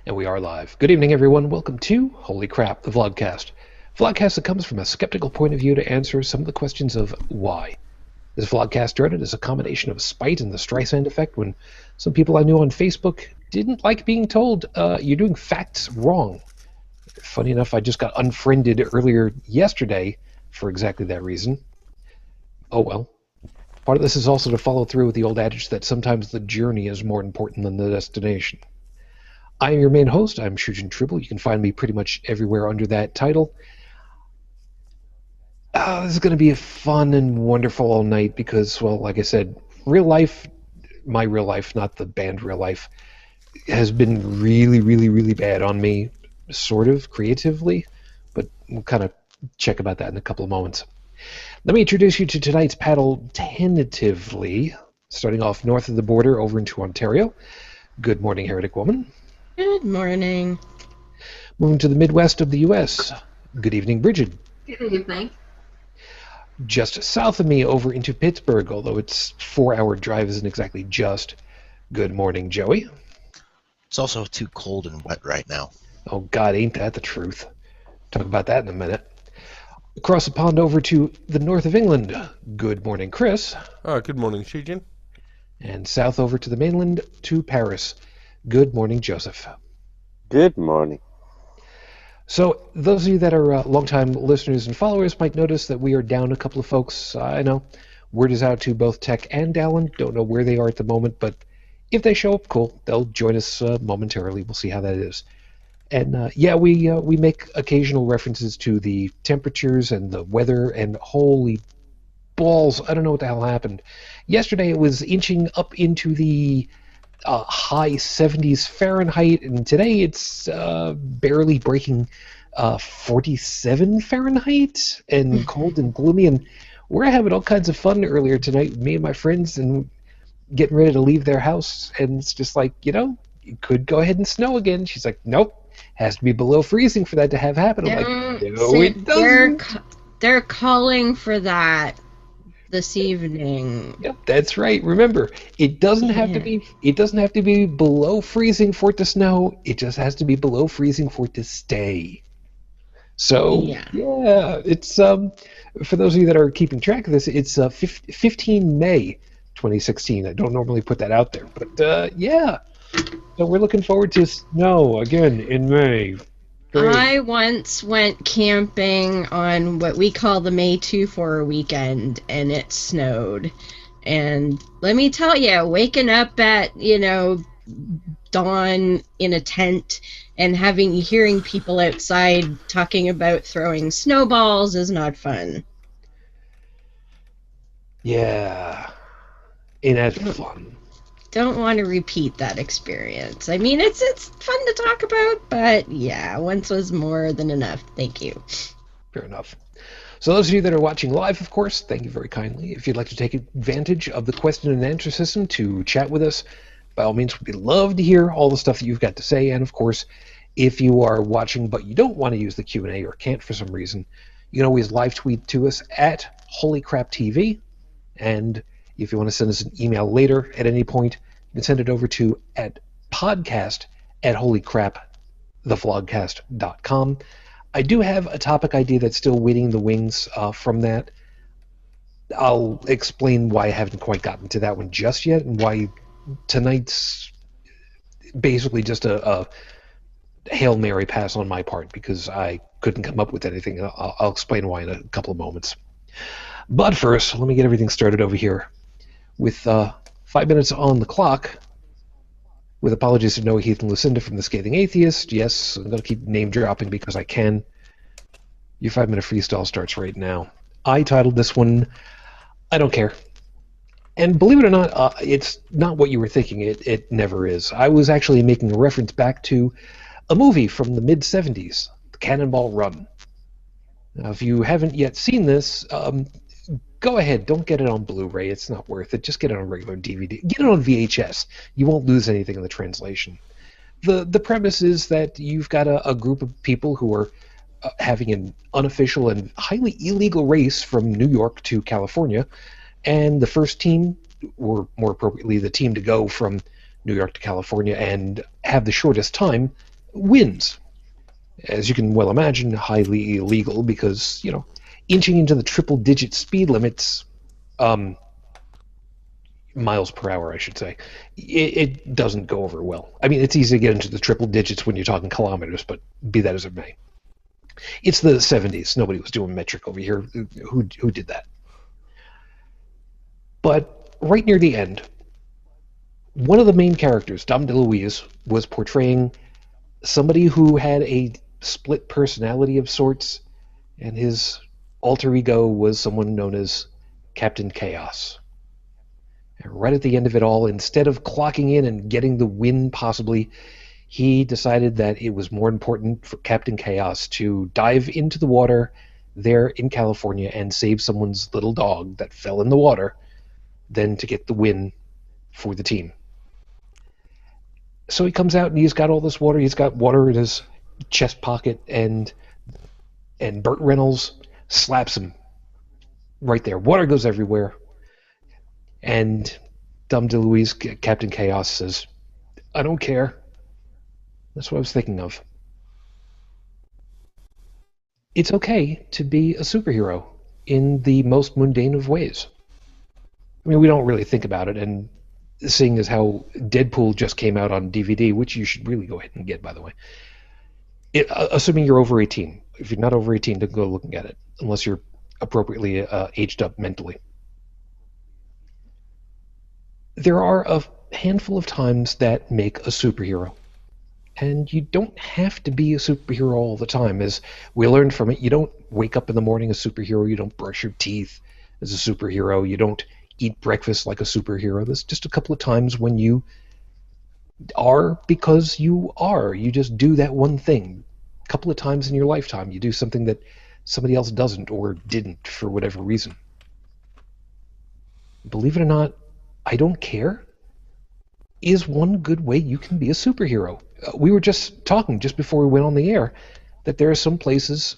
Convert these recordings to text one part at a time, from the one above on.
And we are live. Good evening, everyone. Welcome to Holy Crap, the Vlogcast. Vlogcast that comes from a skeptical point of view to answer some of the questions of why. This Vlogcast started as a combination of spite and the Streisand effect when some people I knew on Facebook didn't like being told, you're doing facts wrong. Funny enough, I just got unfriended earlier yesterday for exactly that reason. Oh well. Part of this is also to follow through with the old adage that sometimes the journey is more important than the destination. I am your main host. I'm Shujin. You can find me pretty much everywhere under that title. This is going to be a fun and wonderful all night because, well, like I said, real life, my real life, not the band real life, has been really, really, really bad on me, sort of, creatively, but we'll kind of check about that in a couple of moments. Let me introduce you to tonight's panel tentatively, starting off north of the border over into Ontario. Good morning, Heretic Woman. Good morning. Moving to the Midwest of the U.S. Good evening, Bridget. Good evening. Just south of me over into Pittsburgh, although its 4-hour drive isn't exactly just. Good morning, Joey. It's also too cold and wet right now. Oh, God, ain't that the truth. Talk about that in a minute. Across the pond over to the north of England. Good morning, Chris. Good morning, Shujin. And south over to the mainland to Paris. Good morning, Joseph. Good morning. So, those of you that are longtime listeners and followers might notice that we are down a couple of folks. I know. Word is out to both Tech and Alan. Don't know where they are at the moment, but if they show up, cool. They'll join us momentarily. We'll see how that is. And, we make occasional references to the temperatures and the weather, and holy balls, I don't know what the hell happened. Yesterday it was inching up into the high 70s Fahrenheit, and today it's barely breaking 47 Fahrenheit and cold and gloomy, and we're having all kinds of fun earlier tonight, me and my friends, and getting ready to leave their house, and it's just like, it could go ahead and snow again. She's like, nope, has to be below freezing for that to have happened. I'm like, no, it doesn't. They're calling for that this evening. Yep, that's right. Remember, it doesn't have to be. It doesn't have to be below freezing for it to snow. It just has to be below freezing for it to stay. So yeah, it's for those of you that are keeping track of this, it's 15 May 2016. I don't normally put that out there, but yeah. So we're looking forward to snow again in May. Great. I once went camping on what we call the May 2-4 weekend, and it snowed. And let me tell you, waking up at, dawn in a tent and hearing people outside talking about throwing snowballs is not fun. Yeah. Ain't that fun? Don't want to repeat that experience. I mean, it's fun to talk about, but yeah, once was more than enough. Thank you. Fair enough. So those of you that are watching live, of course, thank you very kindly. If you'd like to take advantage of the question and answer system to chat with us, by all means, we'd love to hear all the stuff that you've got to say. And of course, if you are watching but you don't want to use the Q&A or can't for some reason, you can always live tweet to us at HolyCrapTV. And if you want to send us an email later at any point, you can send it over to at podcast@holycrapthevlogcast.com. I do have a topic idea that's still waiting in the wings from that. I'll explain why I haven't quite gotten to that one just yet, and why tonight's basically just a Hail Mary pass on my part, because I couldn't come up with anything. I'll explain why in a couple of moments. But first, let me get everything started over here with 5 minutes on the clock, with apologies to Noah, Heath, and Lucinda from The Scathing Atheist. Yes, I'm going to keep name-dropping because I can. Your 5-minute freestyle starts right now. I titled this one, I Don't Care. And believe it or not, it's not what you were thinking. It never is. I was actually making a reference back to a movie from the mid-'70s, The Cannonball Run. Now, if you haven't yet seen this, go ahead, don't get it on Blu-ray. It's not worth it. Just get it on regular DVD. Get it on VHS. You won't lose anything in the translation. The premise is that you've got a group of people who are having an unofficial and highly illegal race from New York to California, and the first team, or more appropriately the team to go from New York to California and have the shortest time, wins. As you can well imagine, highly illegal because, inching into the triple-digit speed limits, miles per hour, I should say, it doesn't go over well. I mean, it's easy to get into the triple digits when you're talking kilometers, but be that as it may. It's the 70s. Nobody was doing metric over here. Who did that? But right near the end, one of the main characters, Dom DeLuise, was portraying somebody who had a split personality of sorts, and his alter ego was someone known as Captain Chaos. And right at the end of it all, instead of clocking in and getting the win possibly, he decided that it was more important for Captain Chaos to dive into the water there in California and save someone's little dog that fell in the water than to get the win for the team. So he comes out and he's got all this water. He's got water in his chest pocket, and Burt Reynolds slaps him right there. Water goes everywhere. And Dom DeLuise, Captain Chaos, says, "I don't care." That's what I was thinking of. It's okay to be a superhero in the most mundane of ways. I mean, we don't really think about it, and seeing as how Deadpool just came out on DVD, which you should really go ahead and get, by the way, assuming you're over 18. If you're not over 18, don't go looking at it, unless you're appropriately aged up mentally. There are a handful of times that make a superhero. And you don't have to be a superhero all the time. As we learned from it, you don't wake up in the morning a superhero. You don't brush your teeth as a superhero. You don't eat breakfast like a superhero. There's just a couple of times when you are because you are. You just do that one thing. A couple of times in your lifetime, you do something that somebody else doesn't or didn't for whatever reason. Believe it or not, I don't care is one good way you can be a superhero. We were just talking just before we went on the air that there are some places,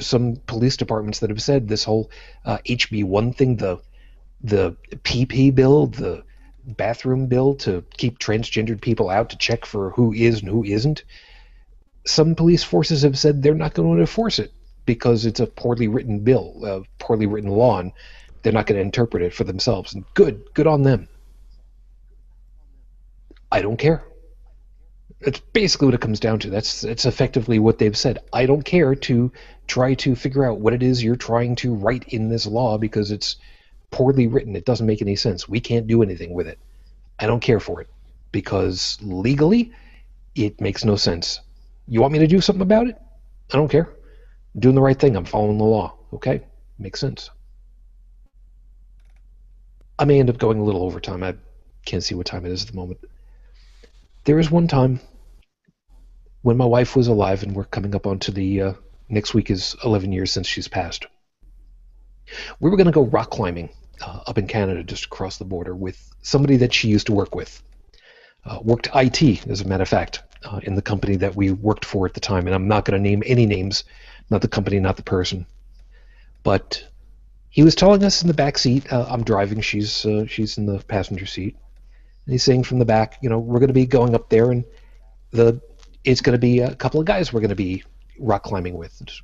some police departments that have said this whole HB1 thing, the PP bill, the bathroom bill to keep transgendered people out to check for who is and who isn't. Some police forces have said they're not going to enforce it because it's a poorly written bill, a poorly written law, and they're not going to interpret it for themselves. And good on them. I don't care. It's basically what it comes down to. That's effectively what they've said. I don't care to try to figure out what it is you're trying to write in this law because it's poorly written. It doesn't make any sense. We can't do anything with it. I don't care for it because legally it makes no sense. You want me to do something about it? I don't care. I'm doing the right thing. I'm following the law. Okay? Makes sense. I may end up going a little overtime. I can't see what time it is at the moment. There was one time when my wife was alive, and we're coming up onto the next week is 11 years since she's passed. We were going to go rock climbing up in Canada, just across the border, with somebody that she used to work with. Worked IT, as a matter of fact, in the company that we worked for at the time. And I'm not going to name any names, not the company, not the person. But he was telling us in the back seat, I'm driving, she's in the passenger seat. And he's saying from the back, we're going to be going up there, and it's going to be a couple of guys we're going to be rock climbing with. Just,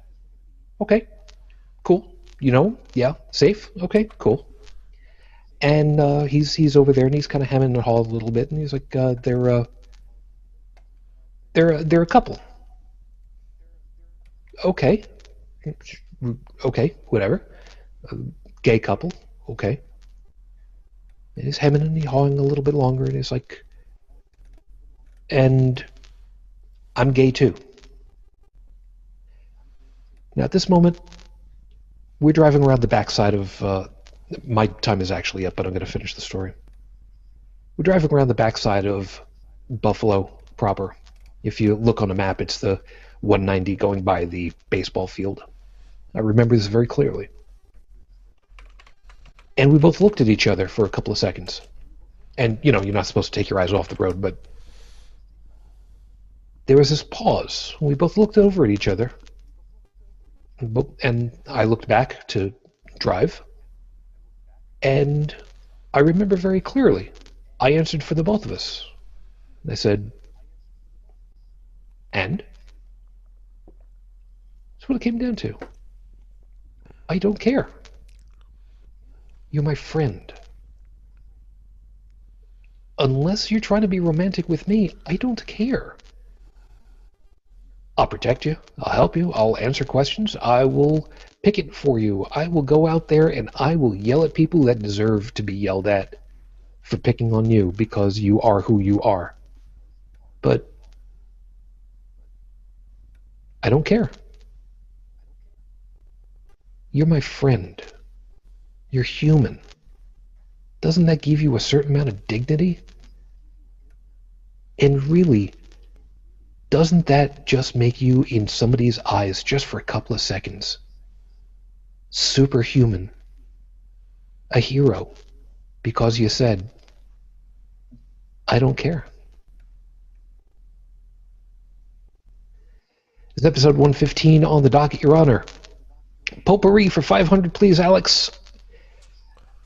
okay, cool. Yeah, safe. Okay, cool. And he's over there, and he's kind of hemming and hawing a little bit, and he's like, they're a couple. Okay, whatever. Gay couple. Okay. And he's hemming and hawing a little bit longer, and he's like, and I'm gay too. Now at this moment, we're driving around the backside of, my time is actually up, but I'm going to finish the story. We're driving around the backside of Buffalo proper. If you look on a map, it's the 190 going by the baseball field. I remember this very clearly. And we both looked at each other for a couple of seconds. And, you're not supposed to take your eyes off the road, but there was this pause. We both looked over at each other. And I looked back to drive. And I remember very clearly, I answered for the both of us. I said, And that's what it came down to. I don't care. You're my friend. Unless you're trying to be romantic with me, I don't care. I'll protect you. I'll help you. I'll answer questions. I will picket for you. I will go out there and I will yell at people that deserve to be yelled at for picking on you because you are who you are. But I don't care. You're my friend. You're human. Doesn't that give you a certain amount of dignity? And really, doesn't that just make you, in somebody's eyes, just for a couple of seconds, superhuman? A hero? Because you said, I don't care. This is episode 115 on the docket, Your Honor. Potpourri for 500, please, Alex.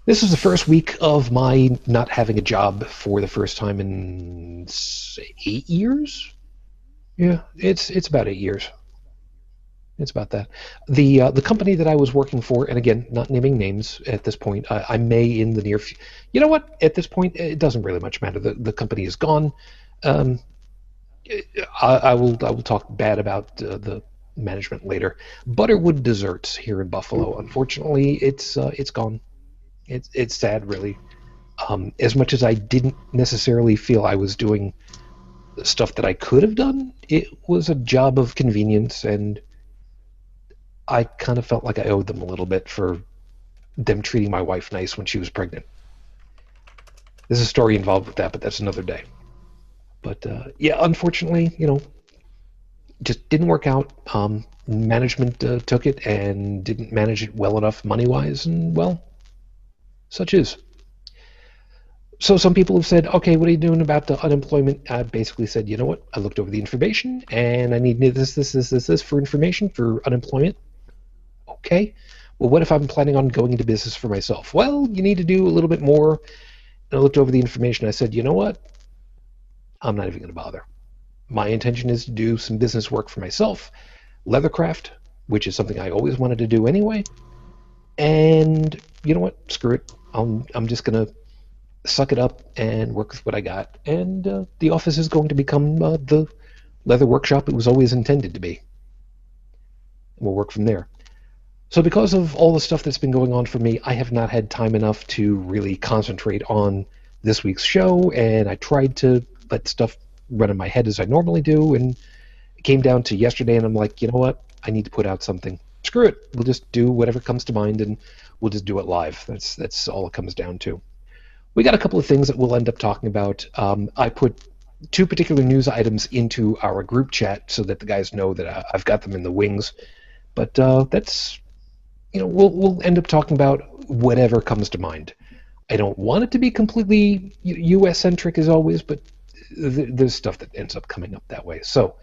This is the first week of my not having a job for the first time in 8 years. Yeah, it's about 8 years. It's about that. The company that I was working for, and again, not naming names at this point. I may in the near future. You know what? At this point, it doesn't really much matter. The company is gone. I will talk bad about the management later. Butterwood Desserts here in Buffalo. Unfortunately, it's gone. It's sad, really. As much as I didn't necessarily feel I was doing stuff that I could have done, it was a job of convenience, and I kind of felt like I owed them a little bit for them treating my wife nice when she was pregnant. There's a story involved with that, but that's another day. But yeah, unfortunately, just didn't work out. Management took it and didn't manage it well enough money-wise, and well, such is. So some people have said, okay, what are you doing about the unemployment? I basically said, you know what? I looked over the information, and I need this for information for unemployment. Okay. Well, what if I'm planning on going into business for myself? Well, you need to do a little bit more. And I looked over the information. I said, you know what? I'm not even going to bother. My intention is to do some business work for myself, leathercraft, which is something I always wanted to do anyway. And you know what? Screw it. I'm just going to suck it up and work with what I got. And the office is going to become the leather workshop it was always intended to be. And we'll work from there. So because of all the stuff that's been going on for me, I have not had time enough to really concentrate on this week's show, and I tried to let stuff run in my head as I normally do, and it came down to yesterday, and I'm like, you know what? I need to put out something. Screw it. We'll just do whatever comes to mind, and we'll just do it live. That's all it comes down to. We got a couple of things that we'll end up talking about. I put 2 particular news items into our group chat so that the guys know that I've got them in the wings. But that's, we'll end up talking about whatever comes to mind. I don't want it to be completely U.S.-centric as always, but there's stuff that ends up coming up that way. So,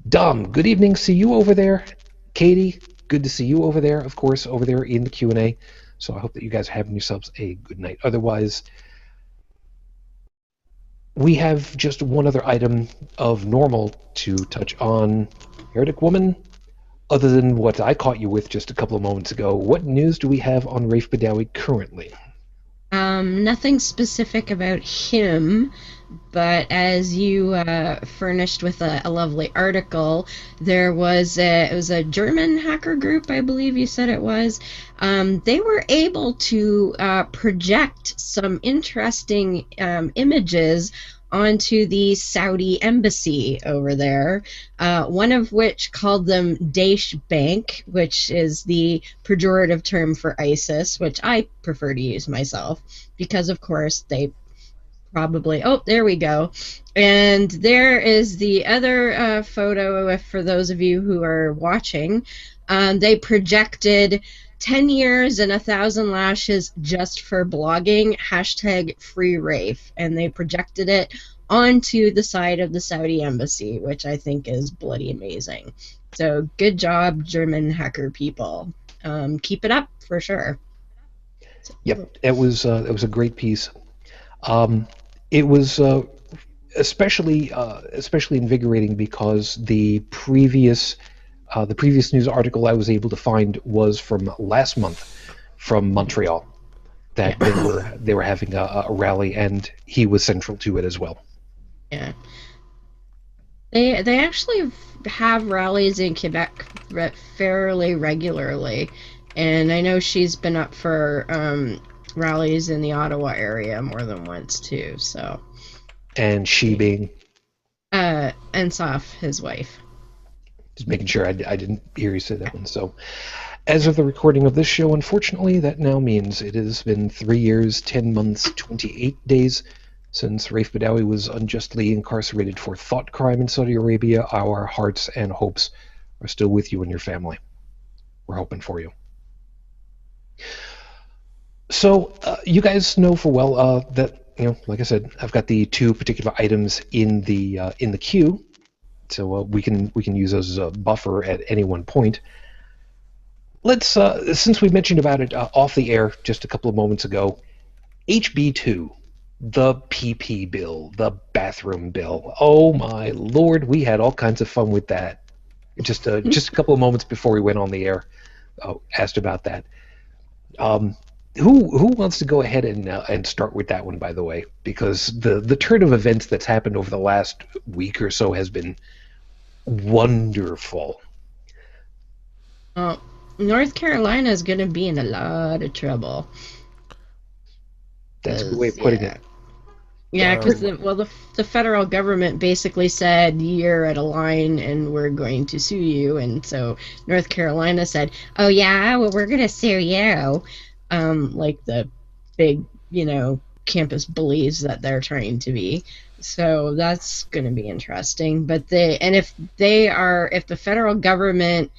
Dom, good evening. See you over there. Katie, good to see you over there, of course, over there in the Q&A. So I hope that you guys are having yourselves a good night. Otherwise, we have just one other item of normal to touch on. Heretic Woman, other than what I caught you with just a couple of moments ago, what news do we have on Rafe Badawi currently? Nothing specific about him, but as you furnished with a lovely article, it was a German hacker group, I believe you said it was. They were able to project some interesting images onto the Saudi embassy over there, one of which called them Daesh Bank, which is the pejorative term for ISIS, which I prefer to use myself because, of course, they probably... Oh, there we go. And there is the other photo, for those of you who are watching. They projected 10 years and 1,000 lashes just for blogging, #FreeRafe, and they projected it onto the side of the Saudi embassy, which I think is bloody amazing. So good job, German hacker people. Keep it up for sure. Yep, it was a great piece. It was especially invigorating because the previous news article I was able to find was from last month from Montreal, that they were having a rally, and he was central to it as well. Yeah. They actually have rallies in Quebec fairly regularly, and I know she's been up for rallies in the Ottawa area more than once too. So. And she being Ensaf, his wife. Just making sure I didn't hear you say that one. So, as of the recording of this show, unfortunately, that now means it has been 3 years, 10 months, 28 days since Raif Badawi was unjustly incarcerated for thought crime in Saudi Arabia. Our hearts and hopes are still with you and your family. We're hoping for you. So, you guys know full well that, like I said, I've got the two particular items in the queue, so we can use those as a buffer at any one point. Let's since we mentioned about it off the air just a couple of moments ago, HB2, the PP bill, the bathroom bill. Oh my lord, we had all kinds of fun with that. Just a couple of moments before we went on the air, asked about that. Who wants to go ahead and start with that one, by the way? Because the turn of events that's happened over the last week or so has been wonderful. Well, North Carolina is going to be in a lot of trouble. That's a good way of putting it. Yeah, because the federal government basically said you're at a line and we're going to sue you, and so North Carolina said, "Oh yeah, well we're going to sue you." Like the big, campus bullies that they're trying to be. So that's going to be interesting. But if the federal government,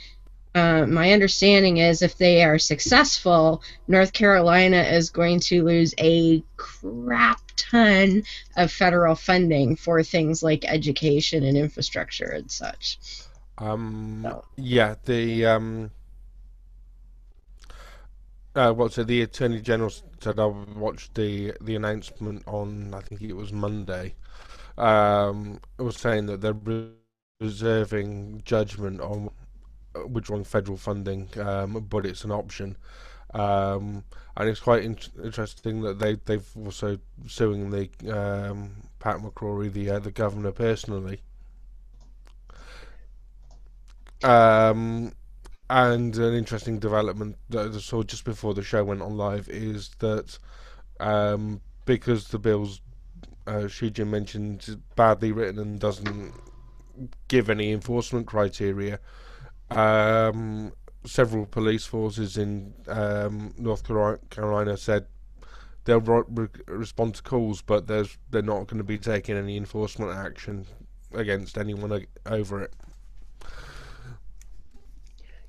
my understanding is if they are successful, North Carolina is going to lose a crap ton of federal funding for things like education and infrastructure and such. Yeah, the Attorney General said I watched the announcement on, I think it was Monday. It was saying that they're reserving judgment on withdrawing federal funding, but it's an option. And it's quite interesting that they've also suing the Pat McCrory, the governor, personally. And an interesting development that I saw just before the show went on live is that because the bill's, Shujin mentioned, is badly written and doesn't give any enforcement criteria, several police forces in North Carolina said they'll respond to calls, but they're not going to be taking any enforcement action against anyone over it.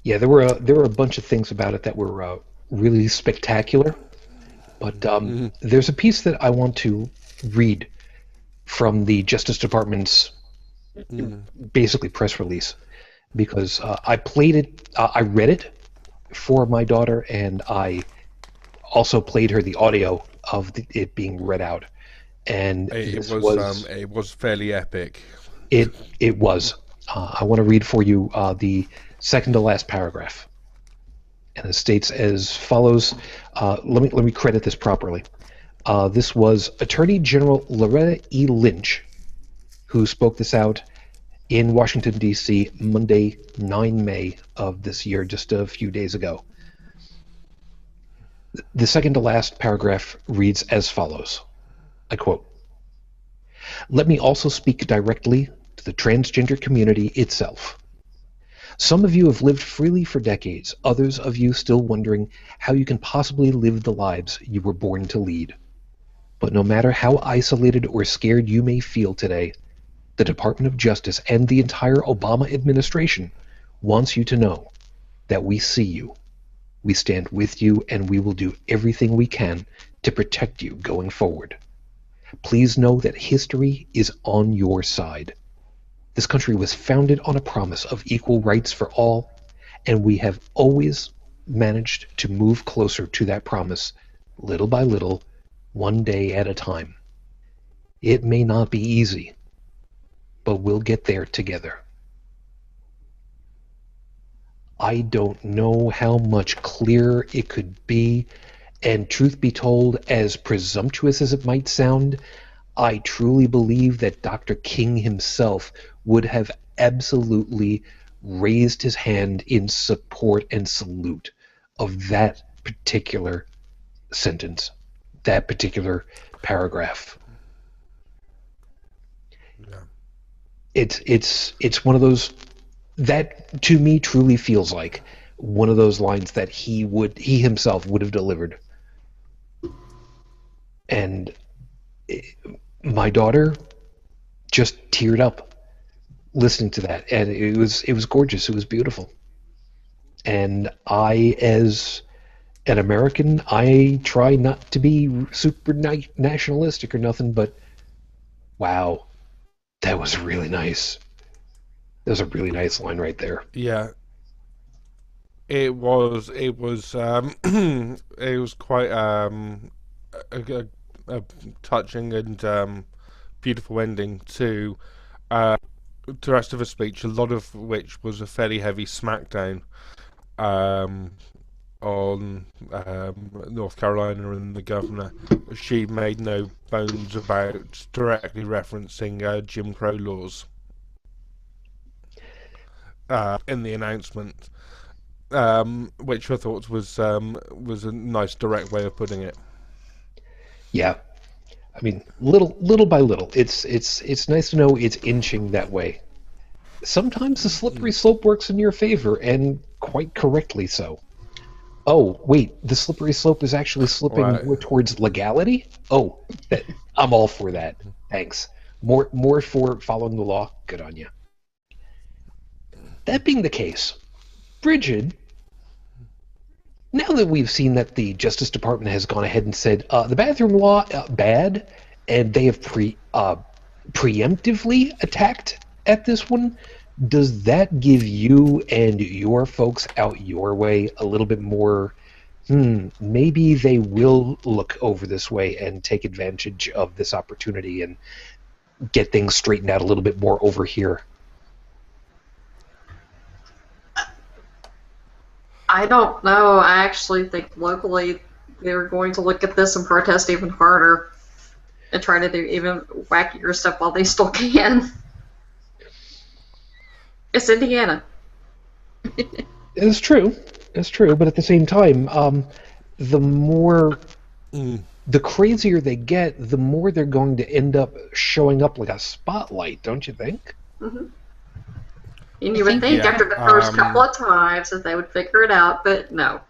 Yeah, there were a bunch of things about it that were really spectacular, but there's a piece that I want to read from the Justice Department's basically press release, because I played it, I read it for my daughter, and I also played her the audio of it being read out, and it was fairly epic. It was. I want to read for you the second to last paragraph, and it states as follows. Let me credit this properly. This was Attorney General Loretta E. Lynch, who spoke this out in Washington, D.C., Monday, 9 May of this year, just a few days ago. The second to last paragraph reads as follows. I quote, "Let me also speak directly to the transgender community itself. Some of you have lived freely for decades, others of you still wondering how you can possibly live the lives you were born to lead. But no matter how isolated or scared you may feel today, the Department of Justice and the entire Obama administration wants you to know that we see you, we stand with you, and we will do everything we can to protect you going forward. Please know that history is on your side. This country was founded on a promise of equal rights for all, and we have always managed to move closer to that promise, little by little, one day at a time. It may not be easy, but we'll get there together. I don't know how much clearer it could be, and truth be told, as presumptuous as it might sound, I truly believe that Dr. King himself would have absolutely raised his hand in support and salute of that particular sentence, that particular paragraph. Yeah. It's one of those that to me truly feels like one of those lines that he himself would have delivered. And my daughter just teared up listening to that, and it was gorgeous. It was beautiful. And I, as an American, I try not to be super nationalistic or nothing, but wow, that was really nice. That was a really nice line right there. Yeah. It was it was it was quite a touching and beautiful ending to the rest of her speech, a lot of which was a fairly heavy smackdown on North Carolina and the governor. She made no bones about directly referencing Jim Crow laws in the announcement, which I thought was a nice direct way of putting it. Yeah, I mean, little by little, it's nice to know it's inching that way. Sometimes the slippery slope works in your favor, and quite correctly so. Oh, wait, the slippery slope is actually slipping more towards legality? Oh, I'm all for that. Thanks. More for following the law. Good on you. That being the case, Bridget, now that we've seen that the Justice Department has gone ahead and said the bathroom law bad, and they have preemptively attacked at this one, does that give you and your folks out your way a little bit more? Maybe they will look over this way and take advantage of this opportunity and get things straightened out a little bit more over here. I don't know. I actually think locally they're going to look at this and protest even harder and try to do even wackier stuff while they still can. It's Indiana. It's true. It's true. But at the same time, the crazier they get, the more they're going to end up showing up like a spotlight, don't you think? Mm-hmm. And you would think after the first couple of times that they would figure it out, but no.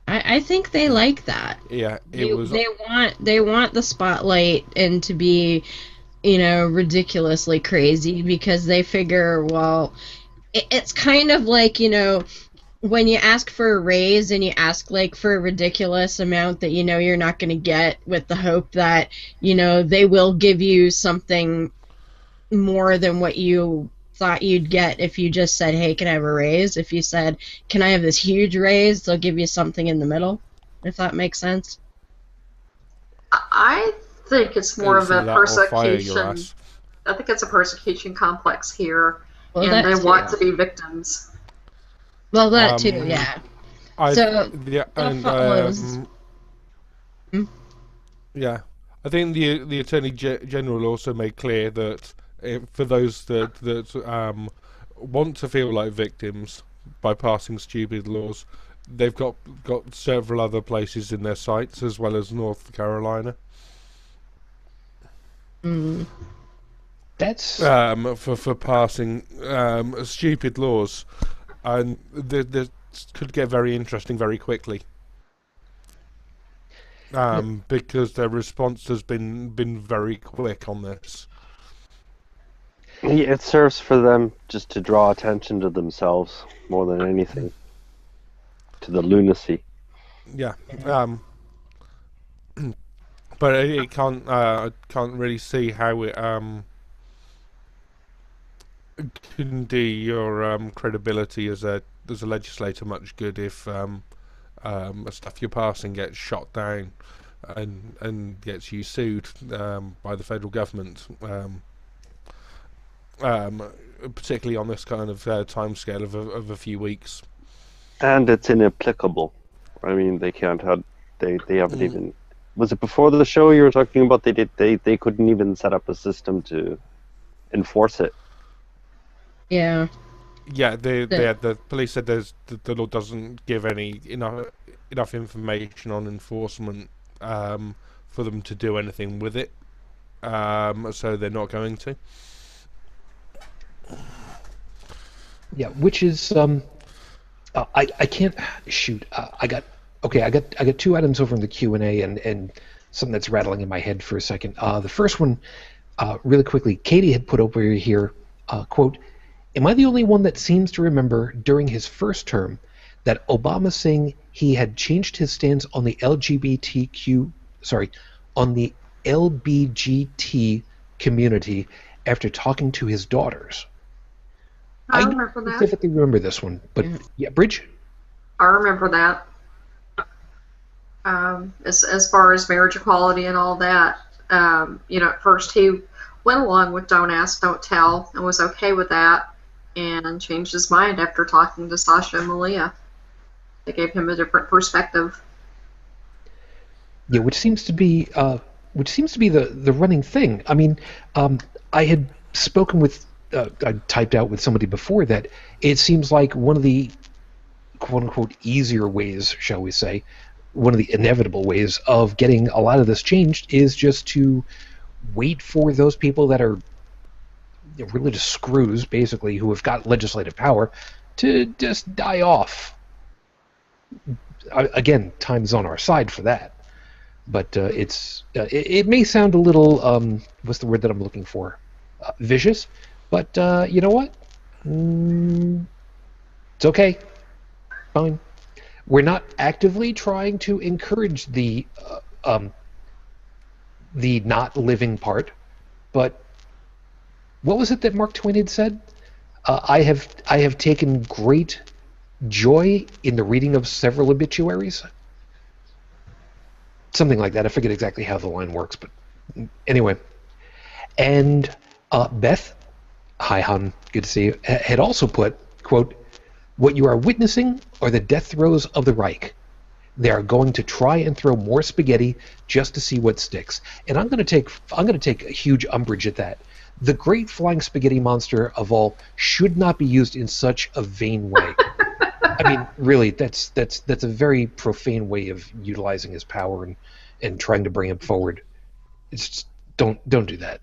I think they like that. Yeah, They want the spotlight and to be, ridiculously crazy, because they figure, well, it's kind of like, when you ask for a raise and you ask like for a ridiculous amount that you're not going to get, with the hope that they will give you something more than what you thought you'd get if you just said, hey, can I have a raise? If you said, can I have this huge raise, they'll give you something in the middle, if that makes sense. I think it's more of a persecution. I think it's a persecution complex here, and they want to be victims. Well, that too, yeah. Yeah, I think the Attorney General also made clear that for those that want to feel like victims by passing stupid laws, they've got several other places in their sights as well as North Carolina. That's for passing stupid laws, and this could get very interesting very quickly. Because their response has been very quick on this. Yeah, it serves for them just to draw attention to themselves more than anything, to the lunacy. Yeah, but it can't really see how it can do your credibility as a legislator much good if stuff you're passing gets shot down and gets you sued by the federal government. particularly on this kind of time scale of a few weeks. And it's inapplicable. I mean, they can't have. They haven't even. Was it before the show you were talking about? They couldn't even set up a system to enforce it. Yeah. Yeah, the police said the law doesn't give enough information on enforcement for them to do anything with it. So they're not going to. Yeah, which is I can't shoot. I got 2 items over in the Q&A and something that's rattling in my head for a second. The first one, really quickly, Katie had put over here, quote, "Am I the only one that seems to remember during his first term that Obama saying he had changed his stance on the LBGT community after talking to his daughters?" I don't remember that. specifically remember this one, but yeah, Bridge? I remember that. As far as marriage equality and all that, at first he went along with don't ask, don't tell, and was okay with that, and changed his mind after talking to Sasha and Malia. They gave him a different perspective. Yeah, which seems to be the running thing. I mean, I had spoken with, I typed out with somebody before that it seems like one of the quote unquote easier ways, shall we say, one of the inevitable ways of getting a lot of this changed is just to wait for those people that are religious screws, basically, who have got legislative power, to just die off. Again, time's on our side for that. But it may sound a little, what's the word that I'm looking for? Vicious. But you know what? It's okay. Fine. We're not actively trying to encourage the not living part, but what was it that Mark Twain had said? I have taken great joy in the reading of several obituaries. Something like that. I forget exactly how the line works, but anyway. And Beth, hi hon, good to see you, had also put, quote, "What you are witnessing are the death throes of the Reich. They are going to try and throw more spaghetti just to see what sticks." And I'm going to take a huge umbrage at that. The great flying spaghetti monster of all should not be used in such a vain way. I mean, really, that's a very profane way of utilizing his power and trying to bring him forward. It's just, don't do that.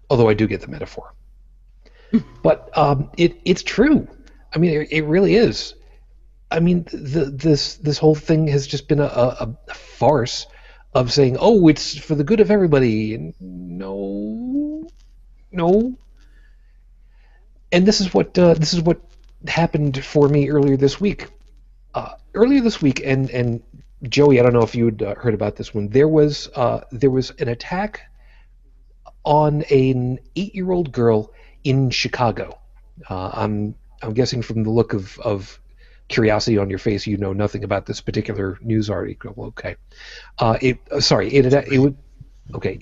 Although I do get the metaphor. But it's true. I mean, it really is. I mean, this whole thing has just been a farce of saying, "Oh, it's for the good of everybody." And no. And this is what happened for me earlier this week. And Joey, I don't know if you had heard about this one. There was an attack on an 8-year-old girl in Chicago. I'm guessing from the look of curiosity on your face, you know nothing about this particular news article. Okay. It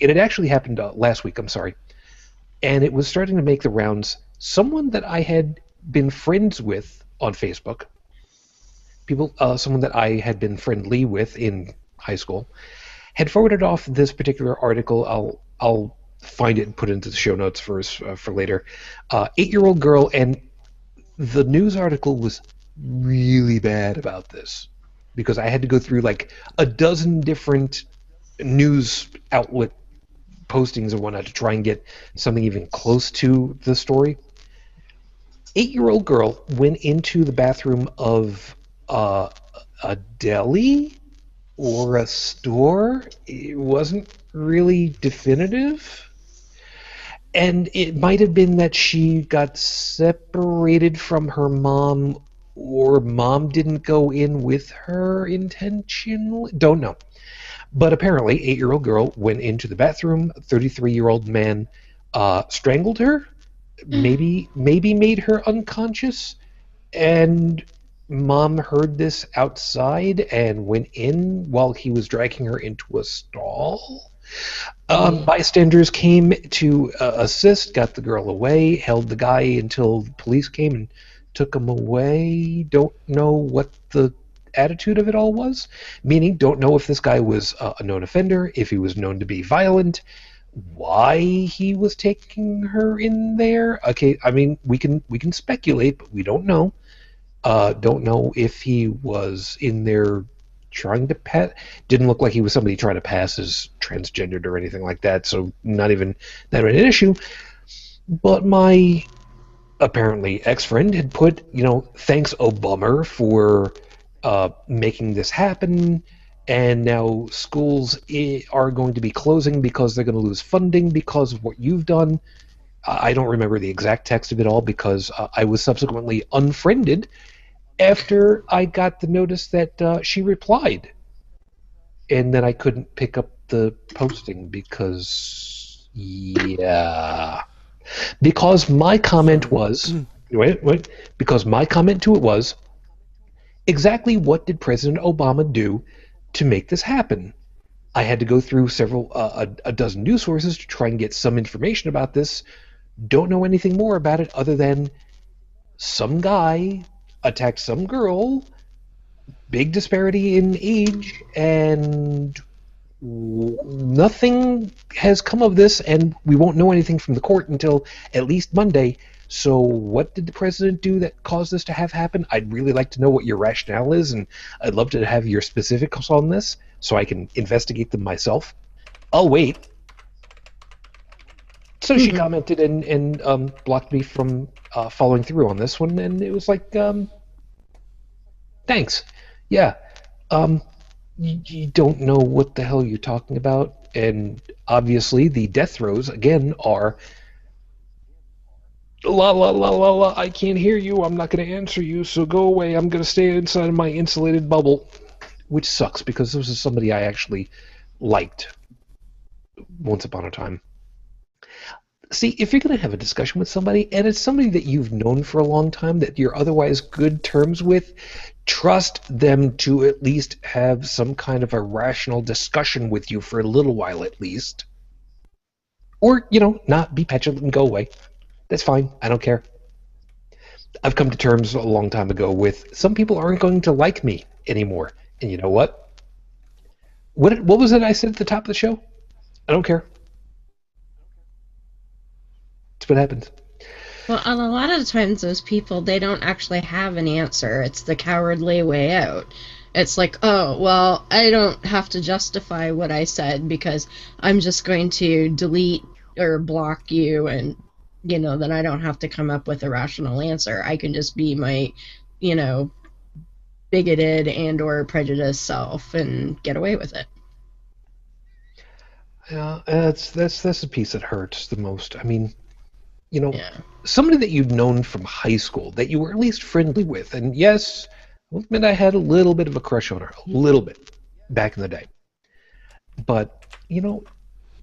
had actually happened last week. I'm sorry, and it was starting to make the rounds. Someone that I had been friends with on Facebook, someone that I had been friendly with in high school, had forwarded off this particular article. I'll find it and put it into the show notes for later. 8-year-old girl, and the news article was really bad about this because I had to go through like a dozen different news outlet postings and whatnot to try and get something even close to the story. 8-year-old girl went into the bathroom of a deli or a store. It wasn't really definitive. And it might have been that she got separated from her mom, or mom didn't go in with her intentionally. Don't know. But apparently, 8-year-old girl went into the bathroom. 33-year-old man strangled her, maybe made her unconscious, and mom heard this outside and went in while he was dragging her into a stall. Bystanders came to assist, got the girl away, held the guy until police came and took him away. Don't know what the attitude of it all was, meaning don't know if this guy was a known offender, if he was known to be violent, why he was taking her in there. Okay, I mean we can speculate, but we don't know. Don't know if he was in there trying to pass. Didn't look like he was somebody trying to pass as transgendered or anything like that. So not even that an issue. But my apparently ex-friend had put, thanks, oh bummer, for making this happen. And now schools are going to be closing because they're going to lose funding because of what you've done. I don't remember the exact text of it all because I was subsequently unfriended after I got the notice that she replied. And then I couldn't pick up the posting because, yeah. Because my comment was, because my comment to it was, exactly what did President Obama do to make this happen? I had to go through a dozen news sources to try and get some information about this. Don't know anything more about it other than some guy attacked some girl, big disparity in age, and nothing has come of this, and we won't know anything from the court until at least Monday. So what did the president do that caused this to have happen? I'd really like to know what your rationale is, and I'd love to have your specifics on this so I can investigate them myself. I'll wait. So she commented and blocked me from following through on this one, and it was like, thanks. Yeah. You don't know what the hell you're talking about, and obviously the death throes, again, are la la la la la, I can't hear you, I'm not going to answer you, so go away, I'm going to stay inside of my insulated bubble, which sucks because this is somebody I actually liked once upon a time. See, if you're going to have a discussion with somebody, and it's somebody that you've known for a long time, that you're otherwise good terms with, trust them to at least have some kind of a rational discussion with you for a little while at least. Or, not be petulant and go away. That's fine. I don't care. I've come to terms a long time ago with some people aren't going to like me anymore. And you know what? What was it I said at the top of the show? I don't care. That's what happens. Well, a lot of times those people, they don't actually have an answer. It's the cowardly way out. It's like, oh, well, I don't have to justify what I said because I'm just going to delete or block you, and, then I don't have to come up with a rational answer. I can just be my, bigoted and or prejudiced self and get away with it. Yeah, that's the piece that hurts the most. I mean, somebody that you'd known from high school, that you were at least friendly with, and yes, I'll admit I had a little bit of a crush on her, a little bit, back in the day. But,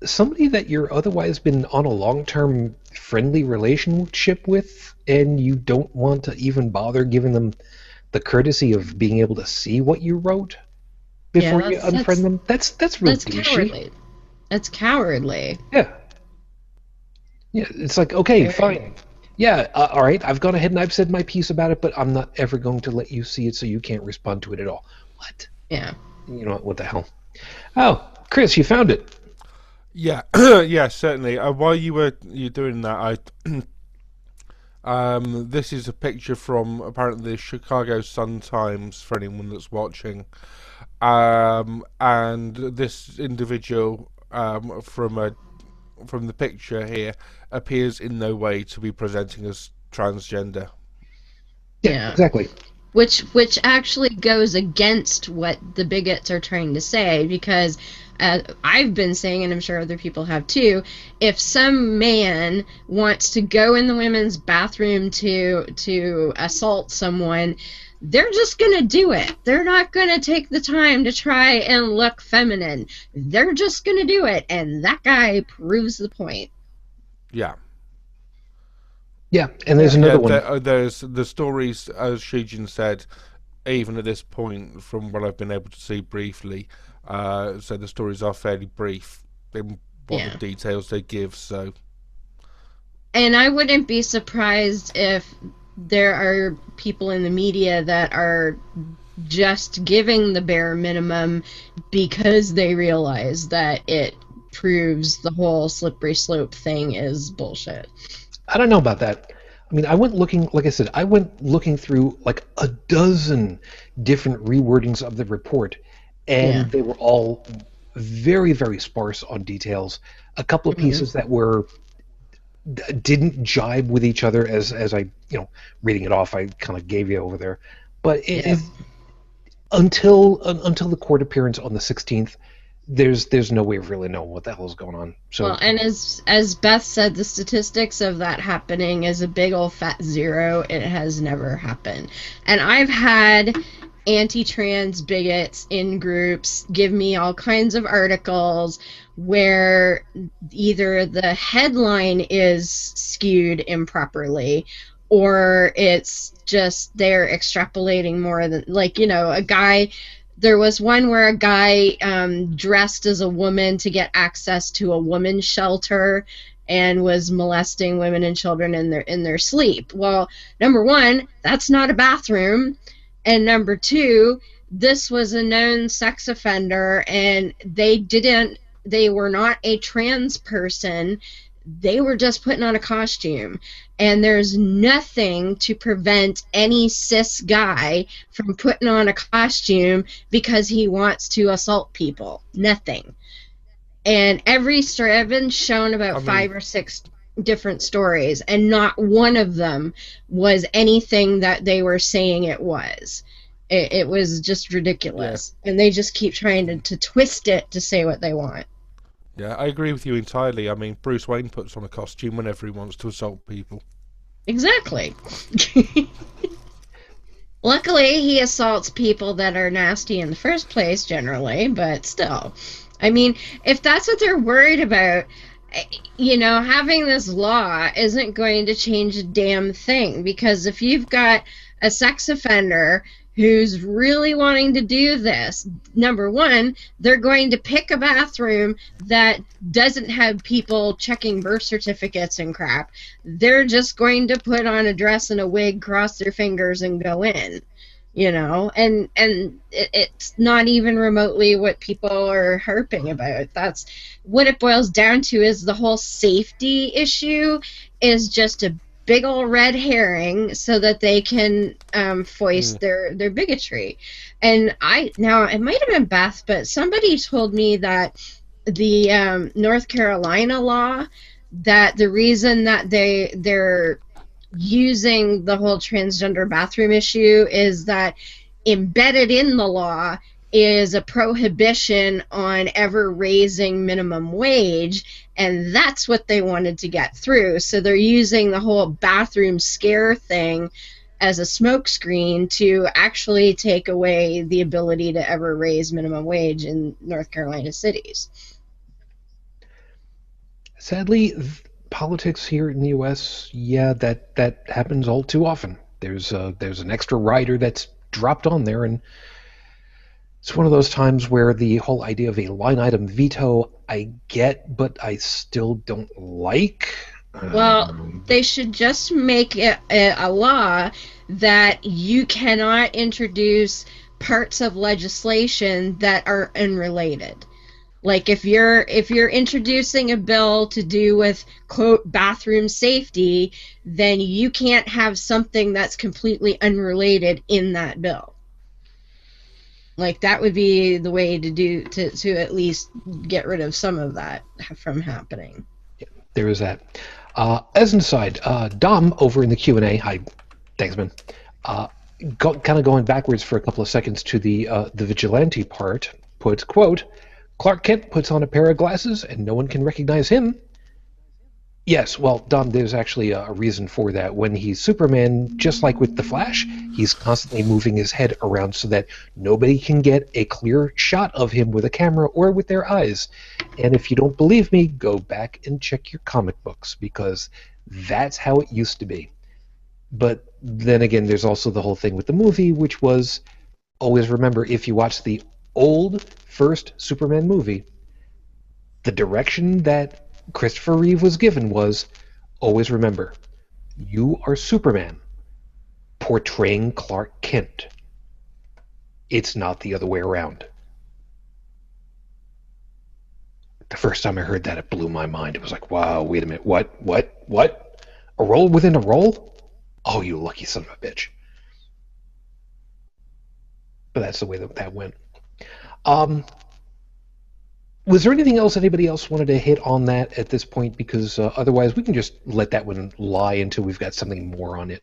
somebody that you're otherwise been on a long-term friendly relationship with, and you don't want to even bother giving them the courtesy of being able to see what you wrote before you unfriend them, that's real douchey. Cowardly. That's cowardly. Yeah. Yeah, it's like, okay, fine. Yeah, all right, I've gone ahead and I've said my piece about it, but I'm not ever going to let you see it so you can't respond to it at all. What? Yeah. What the hell? Oh, Chris, you found it. Yeah, yeah, certainly. While you're doing that, this is a picture from apparently the Chicago Sun-Times for anyone that's watching, and this individual from the picture here appears in no way to be presenting as transgender. Yeah, exactly. Which actually goes against what the bigots are trying to say, because I've been saying, and I'm sure other people have too, if some man wants to go in the women's bathroom to assault someone, they're just going to do it. They're not going to take the time to try and look feminine. They're just going to do it, and that guy proves the point. Yeah. Yeah, and there's another one. There's the stories, as Shujin said, even at this point, from what I've been able to see briefly, so the stories are fairly brief. in what Yeah. the details they give. So And I wouldn't be surprised if there are people in the media that are just giving the bare minimum because they realize that it proves the whole slippery slope thing is bullshit. I don't know about that. I mean, I went looking, like I said, I went looking through like a dozen different rewordings of the report, and Yeah. they were all very, very sparse on details. A couple of pieces that were didn't jibe with each other as I, reading it off, I kind of gave you over there. But Yes. until the court appearance on the 16th, there's no way of really knowing what the hell is going on. So Well, and as Beth said, the statistics of that happening is a big old fat zero. It has never happened. And I've had anti-trans bigots in groups give me all kinds of articles where either the headline is skewed improperly or it's just they're extrapolating more than, like, a guy. There was one where a guy dressed as a woman to get access to a woman's shelter and was molesting women and children in their sleep. Well, number one, that's not a bathroom, and number two, this was a known sex offender, and they were not a trans person. They were just putting on a costume. And there's nothing to prevent any cis guy from putting on a costume because he wants to assault people. Nothing. And every story, I've been shown about 5 or 6 different stories, and not one of them was anything that they were saying it was. It was just ridiculous. Yeah. And they just keep trying to twist it to say what they want. Yeah, I agree with you entirely. I mean, Bruce Wayne puts on a costume whenever he wants to assault people. Exactly. Luckily, he assaults people that are nasty in the first place, generally, but still. I mean, if that's what they're worried about, having this law isn't going to change a damn thing, because if you've got a sex offender who's really wanting to do this, number one, they're going to pick a bathroom that doesn't have people checking birth certificates and crap. They're just going to put on a dress and a wig, cross their fingers, and go in. And it's not even remotely what people are harping about. That's what it boils down to, is the whole safety issue is just a big old red herring so that they can foist their bigotry. And now it might have been Beth, but somebody told me that the North Carolina law, that the reason that they're using the whole transgender bathroom issue is that embedded in the law is a prohibition on ever raising minimum wage, and that's what they wanted to get through. So they're using the whole bathroom scare thing as a smokescreen to actually take away the ability to ever raise minimum wage in North Carolina cities. Sadly, politics here in the U.S., yeah, that happens all too often. There's an extra rider that's dropped on there, and it's one of those times where the whole idea of a line item veto I get, but I still don't like. Well, they should just make it a law that you cannot introduce parts of legislation that are unrelated. Like if you're introducing a bill to do with, quote, bathroom safety, then you can't have something that's completely unrelated in that bill. Like that would be the way to at least get rid of some of that from happening. Yeah, there is that. As an aside, Dom over in the Q&A, hi, thanks man. Kind of going backwards for a couple of seconds to the vigilante part, puts, quote, Clark Kent puts on a pair of glasses and no one can recognize him. Yes, well, Dom, there's actually a reason for that. When he's Superman, just like with the Flash, he's constantly moving his head around so that nobody can get a clear shot of him with a camera or with their eyes. And if you don't believe me, go back and check your comic books, because that's how it used to be. But then again, there's also the whole thing with the movie, which was, always remember, if you watch the old first Superman movie, The direction that Christopher Reeve was given was, always remember, you are Superman portraying Clark Kent. It's not the other way around. The first time I heard that, it blew my mind. It was like, wow, wait a minute, what? A role within a role? Oh, you lucky son of a bitch. But that's the way that went. Was there anything else anybody else wanted to hit on that at this point? Because otherwise we can just let that one lie until we've got something more on it.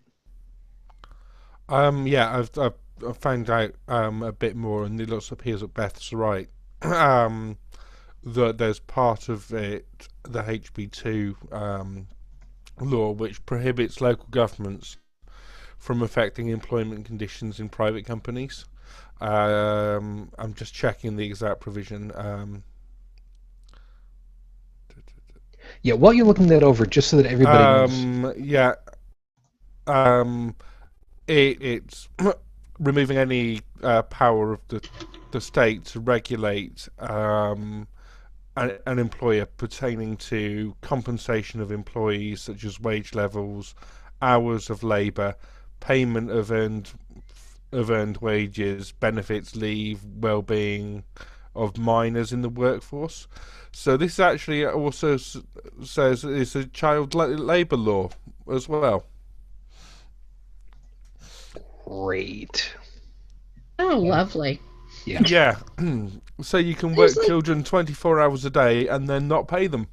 Yeah, I've found out a bit more, and it appears that Beth's right. That there's part of it, the HB2 law, which prohibits local governments from affecting employment conditions in private companies. I'm just checking the exact provision. Yeah, while you're looking that over, just so that everybody knows. Yeah. It's removing any power of the state to regulate an employer pertaining to compensation of employees, such as wage levels, hours of labour, payment of earned wages, benefits, leave, well-being of minors in the workforce. So this actually also says it's a child labour law as well. Great. Oh, lovely. Yeah. Yeah. So you can work children 24 hours a day and then not pay them.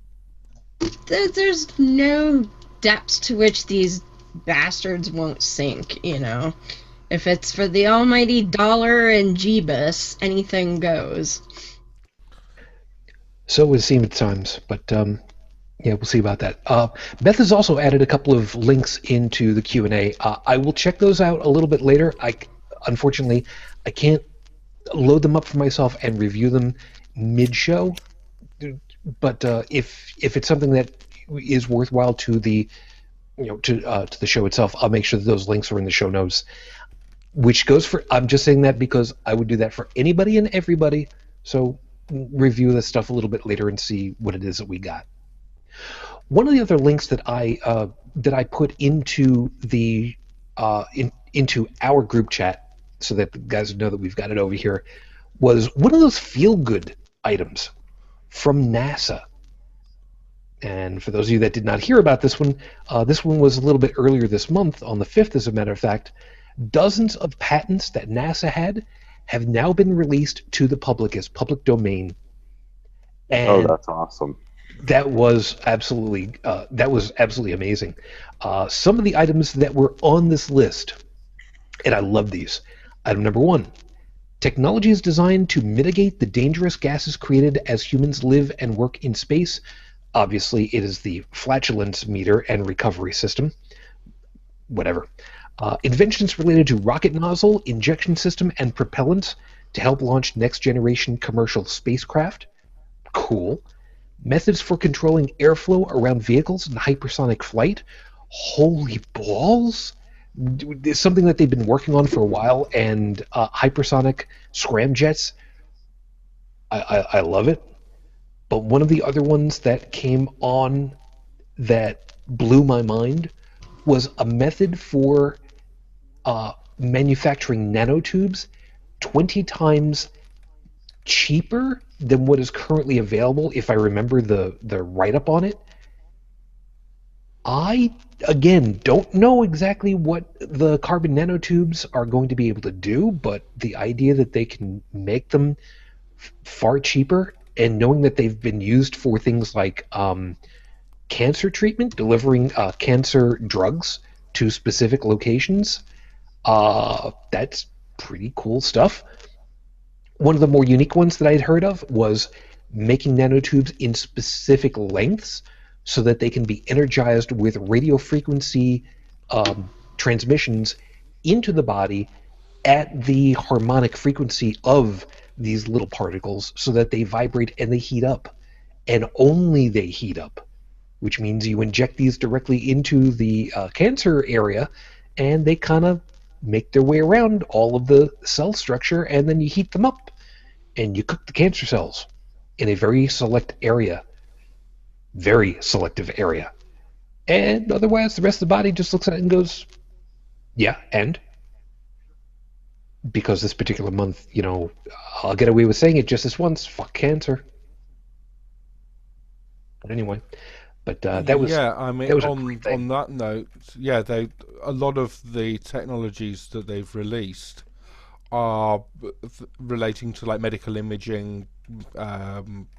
There's no depths to which these bastards won't sink, you know. If it's for the almighty dollar and Jeebus, anything goes. So it would seem at times, but yeah, we'll see about that. Beth has also added a couple of links into the Q&A. I will check those out a little bit later. Unfortunately, I can't load them up for myself and review them mid-show. But if it's something that is worthwhile to the to the show itself, I'll make sure that those links are in the show notes. Which goes for, I'm just saying that because I would do that for anybody and everybody. So review this stuff a little bit later and see what it is that we got. One of the other links that I put into the into our group chat, so that the guys know that we've got it over here, was one of those feel-good items from NASA. And for those of you that did not hear about this one was a little bit earlier this month, on the 5th, as a matter of fact. Dozens of patents that NASA had have now been released to the public as public domain. And that's awesome. That was absolutely amazing. Some of the items that were on this list, and I love these. Item number 1, technology is designed to mitigate the dangerous gases created as humans live and work in space. Obviously, it is the flatulence meter and recovery system. Whatever. Inventions related to rocket nozzle, injection system, and propellants to help launch next-generation commercial spacecraft. Cool. Methods for controlling airflow around vehicles in hypersonic flight. Holy balls! It's something that they've been working on for a while, and hypersonic scramjets, I love it. But one of the other ones that came on that blew my mind was a method for manufacturing nanotubes 20 times cheaper than what is currently available, if I remember the write-up on it. I, again, don't know exactly what the carbon nanotubes are going to be able to do, but the idea that they can make them far cheaper, and knowing that they've been used for things like cancer treatment, delivering cancer drugs to specific locations, that's pretty cool stuff. One of the more unique ones that I'd heard of was making nanotubes in specific lengths so that they can be energized with radio frequency transmissions into the body at the harmonic frequency of these little particles, so that they vibrate and they heat up, and only they heat up, which means you inject these directly into the cancer area, and they kind of make their way around all of the cell structure, and then you heat them up and you cook the cancer cells. in a very select area, very selective area. And otherwise, the rest of the body just looks at it and goes, yeah, and? Because this particular month, I'll get away with saying it just this once, fuck cancer. But anyway, but that was I mean, that was a great thing. on that note, a lot of the technologies that they've released are relating to like medical imaging,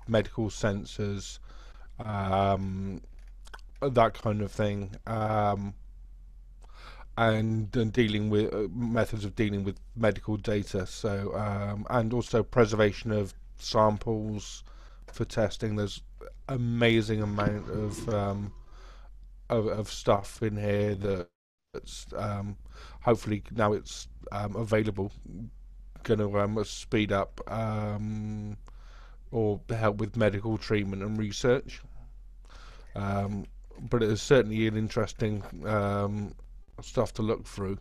medical sensors, that kind of thing, and dealing with methods of dealing with medical data. So and also preservation of samples for testing. There's amazing amount of stuff in here that's hopefully now it's available, going to speed up or help with medical treatment and research. But it is certainly an interesting stuff to look through.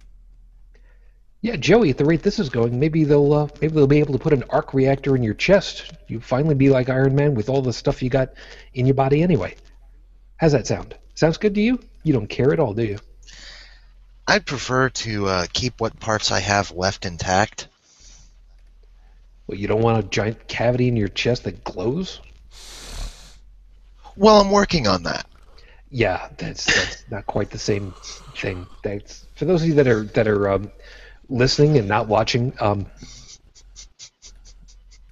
Yeah, Joey, at the rate this is going, maybe they'll be able to put an arc reactor in your chest. You finally be like Iron Man with all the stuff you got in your body anyway. How's that sound? Sounds good to you? You don't care at all, do you? I'd prefer to keep what parts I have left intact. Well, you don't want a giant cavity in your chest that glows? Well, I'm working on that. Yeah, that's not quite the same thing. That's for those of you that are listening and not watching.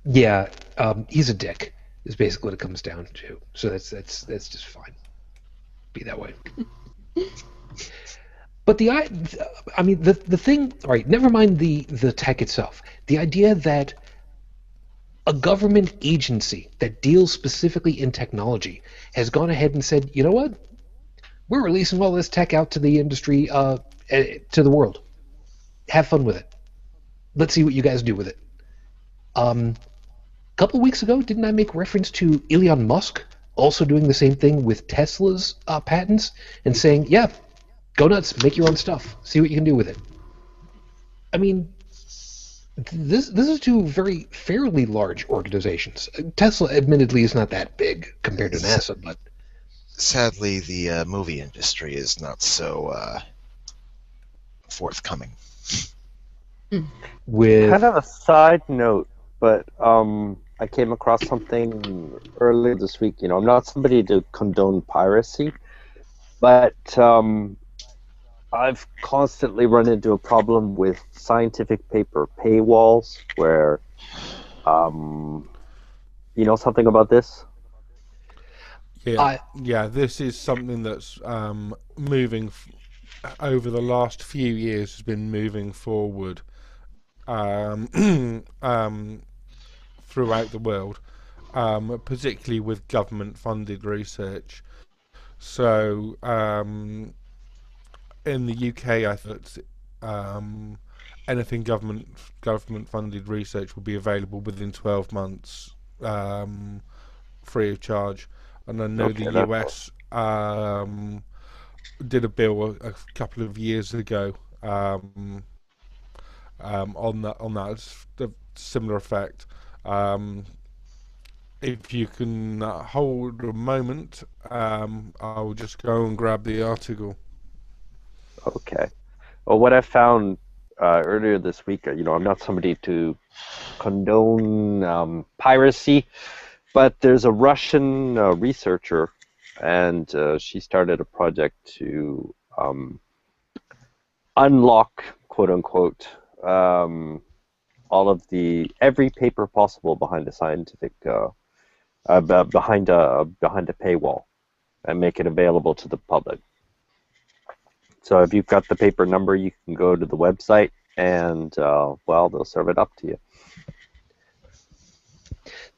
He's a dick. Is basically what it comes down to. So that's just fine. Be that way. But the thing. All right, never mind the tech itself. The idea that a government agency that deals specifically in technology has gone ahead and said, you know what? We're releasing all this tech out to the industry, to the world. Have fun with it. Let's see what you guys do with it. A couple of weeks ago, didn't I make reference to Elon Musk also doing the same thing with Tesla's patents and saying, yeah, go nuts, make your own stuff, see what you can do with it. I mean, this is two very fairly large organizations. Tesla, admittedly, is not that big compared to NASA, but sadly, the movie industry is not so forthcoming. With kind of a side note, but I came across something earlier this week. I'm not somebody to condone piracy, but I've constantly run into a problem with scientific paper paywalls where, you know something about this? Yeah, this is something that's moving over the last few years, has been moving forward throughout the world, particularly with government-funded research. So in the UK, I thought anything government-funded research will be available within 12 months, free of charge. And I know the US did a bill a couple of years ago on that similar effect. If you can hold a moment, I'll just go and grab the article. Okay. Well, what I found earlier this week, I'm not somebody to condone piracy, but there's a Russian researcher, and she started a project to unlock, quote unquote, all of every paper possible behind a scientific behind a paywall, and make it available to the public. So if you've got the paper number, you can go to the website, and they'll serve it up to you.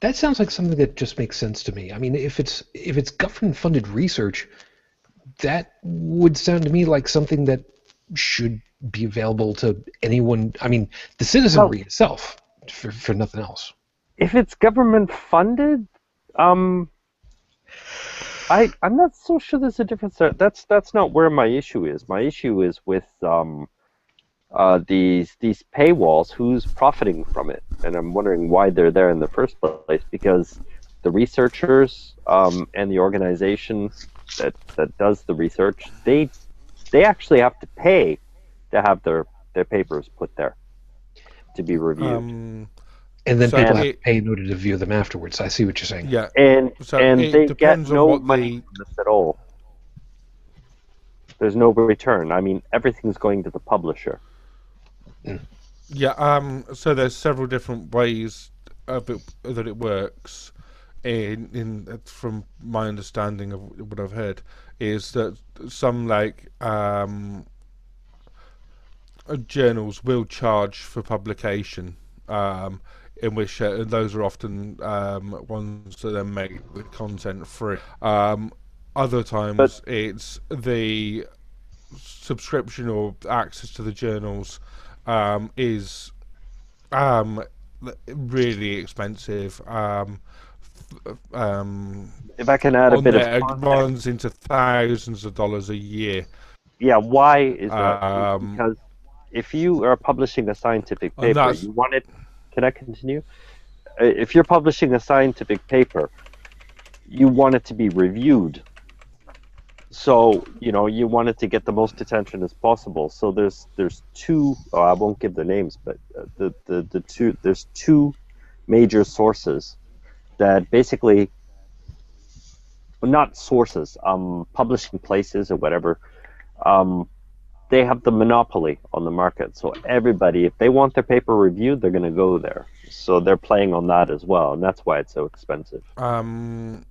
That sounds like something that just makes sense to me. I mean, if it's government-funded research, that would sound to me like something that should be available to anyone. I mean, the citizenry itself, for nothing else. If it's government-funded, I'm not so sure there's a difference there. That's not where my issue is. My issue is with these paywalls. Who's profiting from it? And I'm wondering why they're there in the first place. Because the researchers and the organization that does the research, they actually have to pay to have their papers put there to be reviewed. And then So people have to it- pay in order to view them afterwards. I see what you're saying. Yeah. And So and it they get depends on no what money the from this at all. There's no return. I mean, everything's going to the publisher. Yeah, so there's several different ways of it, that it works. In from my understanding of what I've heard, is that some journals will charge for publication, in which those are often ones that then make the content free. Other times it's the subscription or access to the journals is really expensive. If I can add a On bit of there, it context, runs into thousands of dollars a year. yeah, why is that? Um, Because if you are publishing a scientific And paper, that's- you want it. Can I continue? If you're publishing a scientific paper, you want it to be reviewed. So you want it to get the most attention as possible. So there's two. Oh, I won't give their names, but there's two major sources that basically, not sources, publishing places or whatever. They have the monopoly on the market. So everybody, if they want their paper reviewed, they're going to go there. So they're playing on that as well, and that's why it's so expensive. On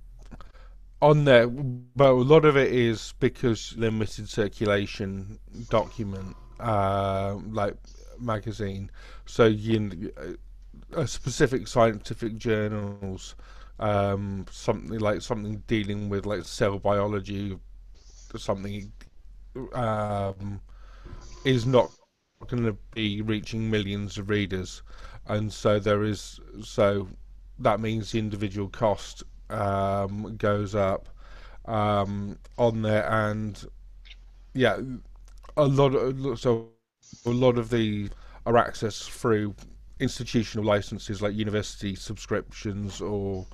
there, but a lot of it is because limited circulation document, like magazine. So a specific scientific journals, something dealing with like cell biology, something is not going to be reaching millions of readers, and so that means the individual cost goes up on there, and yeah, a lot of the are accessed through institutional licenses like university subscriptions or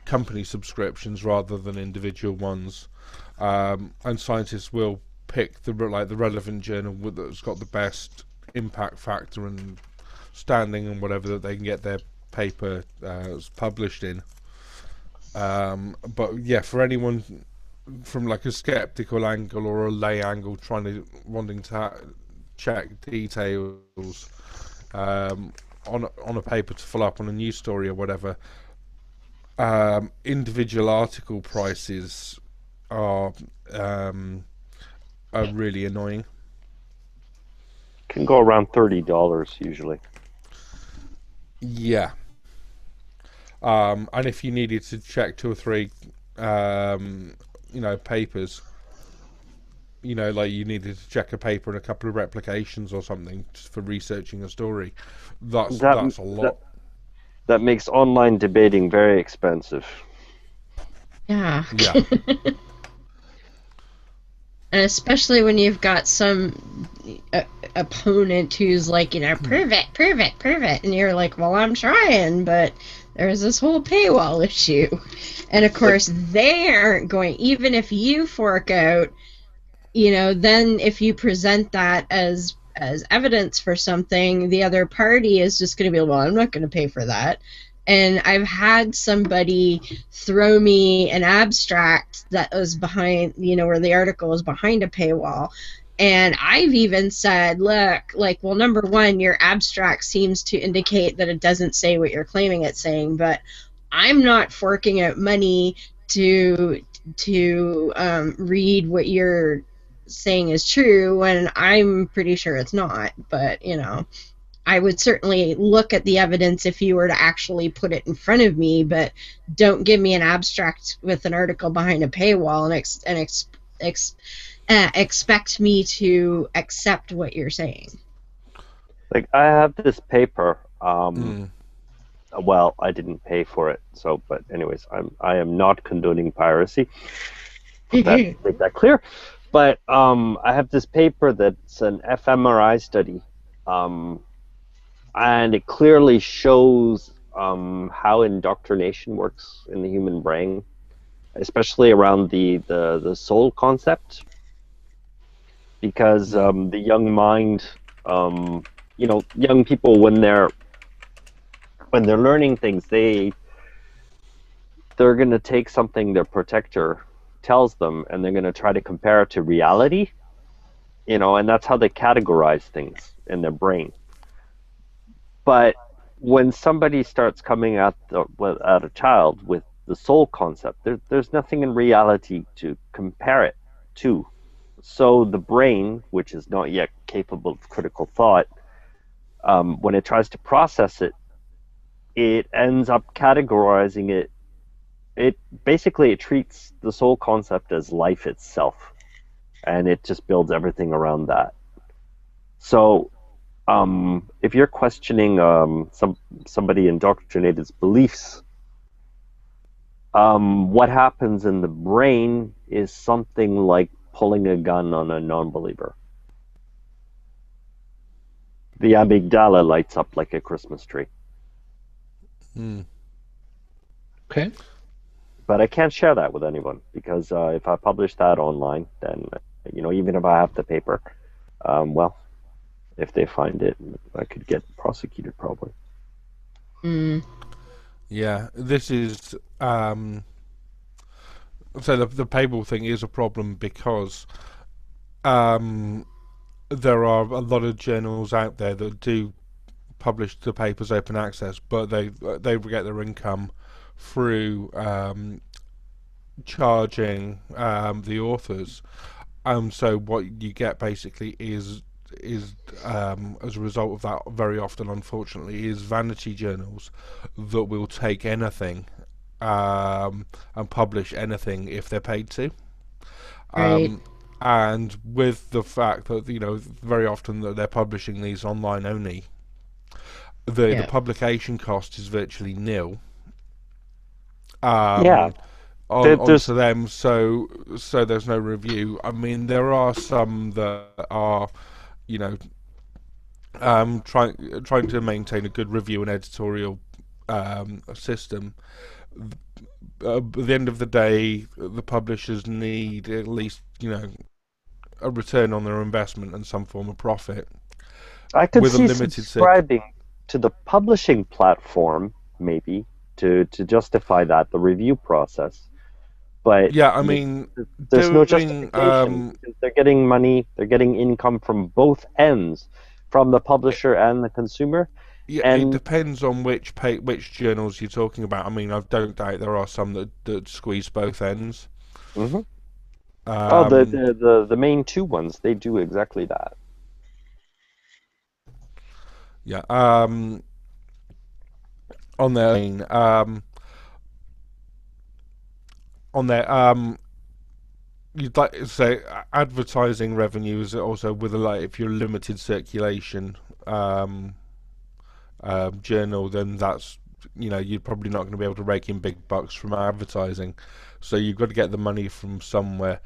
company subscriptions rather than individual ones, and scientists will pick the relevant journal that's got the best impact factor and standing and whatever that they can get their paper published in. But yeah, for anyone from like a skeptical angle or a lay angle wanting to check details on a paper to follow up on a news story or whatever, individual article prices are really annoying. Can go around $30 usually. Yeah. And if you needed to check 2 or 3 papers, like you needed to check a paper and a couple of replications or something for researching a story, that's a lot. That makes online debating very expensive. Yeah. Yeah. And especially when you've got some opponent who's like, prove it. And you're like, well, I'm trying, but there's this whole paywall issue. And of course, they aren't going, even if you fork out, then if you present that as evidence for something, the other party is just going to be, well, I'm not going to pay for that. And I've had somebody throw me an abstract that was behind, where the article is behind a paywall. And I've even said, look, well, number one, your abstract seems to indicate that it doesn't say what you're claiming it's saying, but I'm not forking out money to read what you're saying is true when I'm pretty sure it's not. But, I would certainly look at the evidence if you were to actually put it in front of me, but don't give me an abstract with an article behind a paywall and expect me to accept what you're saying. Like, I have this paper. Well, I didn't pay for it, but anyways, I am not condoning piracy. Make that clear. But I have this paper that's an fMRI study. And it clearly shows how indoctrination works in the human brain, especially around the soul concept, because the young mind, young people when they're learning things, they're going to take something their protector tells them, and they're going to try to compare it to reality, and that's how they categorize things in their brain. But when somebody starts coming at a child with the soul concept, there's nothing in reality to compare it to. So the brain, which is not yet capable of critical thought, when it tries to process it, it ends up categorizing it. It treats the soul concept as life itself, and it just builds everything around that. So if you're questioning somebody indoctrinated's beliefs, what happens in the brain is something like pulling a gun on a non-believer. The amygdala lights up like a Christmas tree. Okay. But I can't share that with anyone, because if I publish that online, then, even if I have the paper, if they find it, I could get prosecuted probably. Yeah, this is so the paywall thing is a problem because there are a lot of journals out there that do publish the papers open access, but they get their income through charging the authors. So what you get basically is as a result of that, very often, unfortunately, is vanity journals that will take anything and publish anything if they're paid to. Right. And with the fact that very often that they're publishing these online only, the publication cost is virtually nil. Onto them, so there's no review. I mean, there are some that are, trying to maintain a good review and editorial system. At the end of the day, the publishers need at least a return on their investment and some form of profit. I could see subscribing to the publishing platform, maybe, to justify that, the review process. But yeah, I mean, there's no justification. They're getting money, they're getting income from both ends, from the publisher and the consumer. Yeah, and it depends on which journals you're talking about. I mean, I don't doubt there are some that squeeze both ends. Mm-hmm. The main two ones, they do exactly that. Yeah. On their you'd like to say advertising revenue is also with if you're limited circulation journal, then that's you're probably not going to be able to rake in big bucks from advertising, so you've got to get the money from somewhere.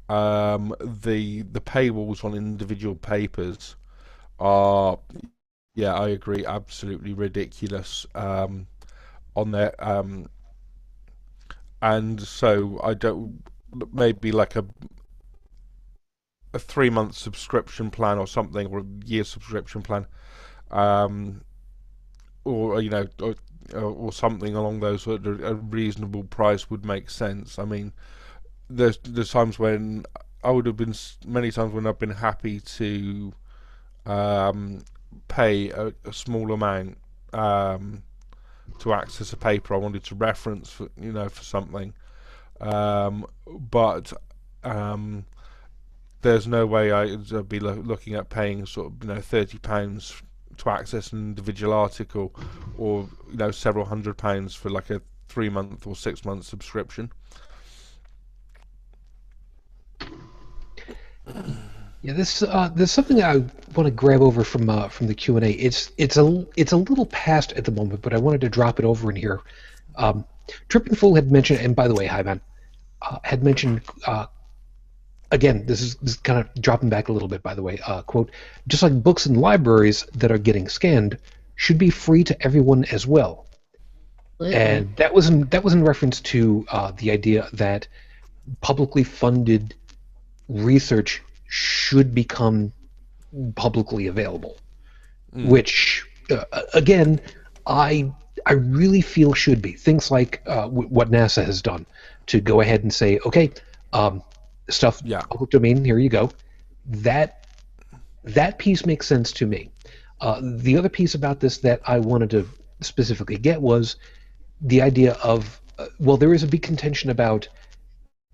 The paywalls on individual papers are, yeah, I agree, absolutely ridiculous on there, and so I don't, maybe like a 3-month subscription plan or something, or a year subscription plan, or or something along those sort of a reasonable price would make sense. I mean, there's times when I would have been, many times when I've been happy to pay a small amount to access a paper I wanted to reference for something, but there's no way I'd be looking at paying sort of £30 to access an individual article, or several £100s for like a 3-month or 6-month subscription. Yeah, there's something I want to grab over from the Q&A. It's a little past at the moment, but I wanted to drop it over in here. Trip and Fool had mentioned, and by the way, hi man, had mentioned again. This is kind of dropping back a little bit. By the way, quote: just like books in libraries that are getting scanned should be free to everyone as well. And that was in reference to the idea that publicly funded research should become publicly available, which again, I really feel should be things like what NASA has done to go ahead and say, okay, stuff public domain, here you go. That piece makes sense to me. The other piece about this that I wanted to specifically get was the idea of well, there is a big contention about,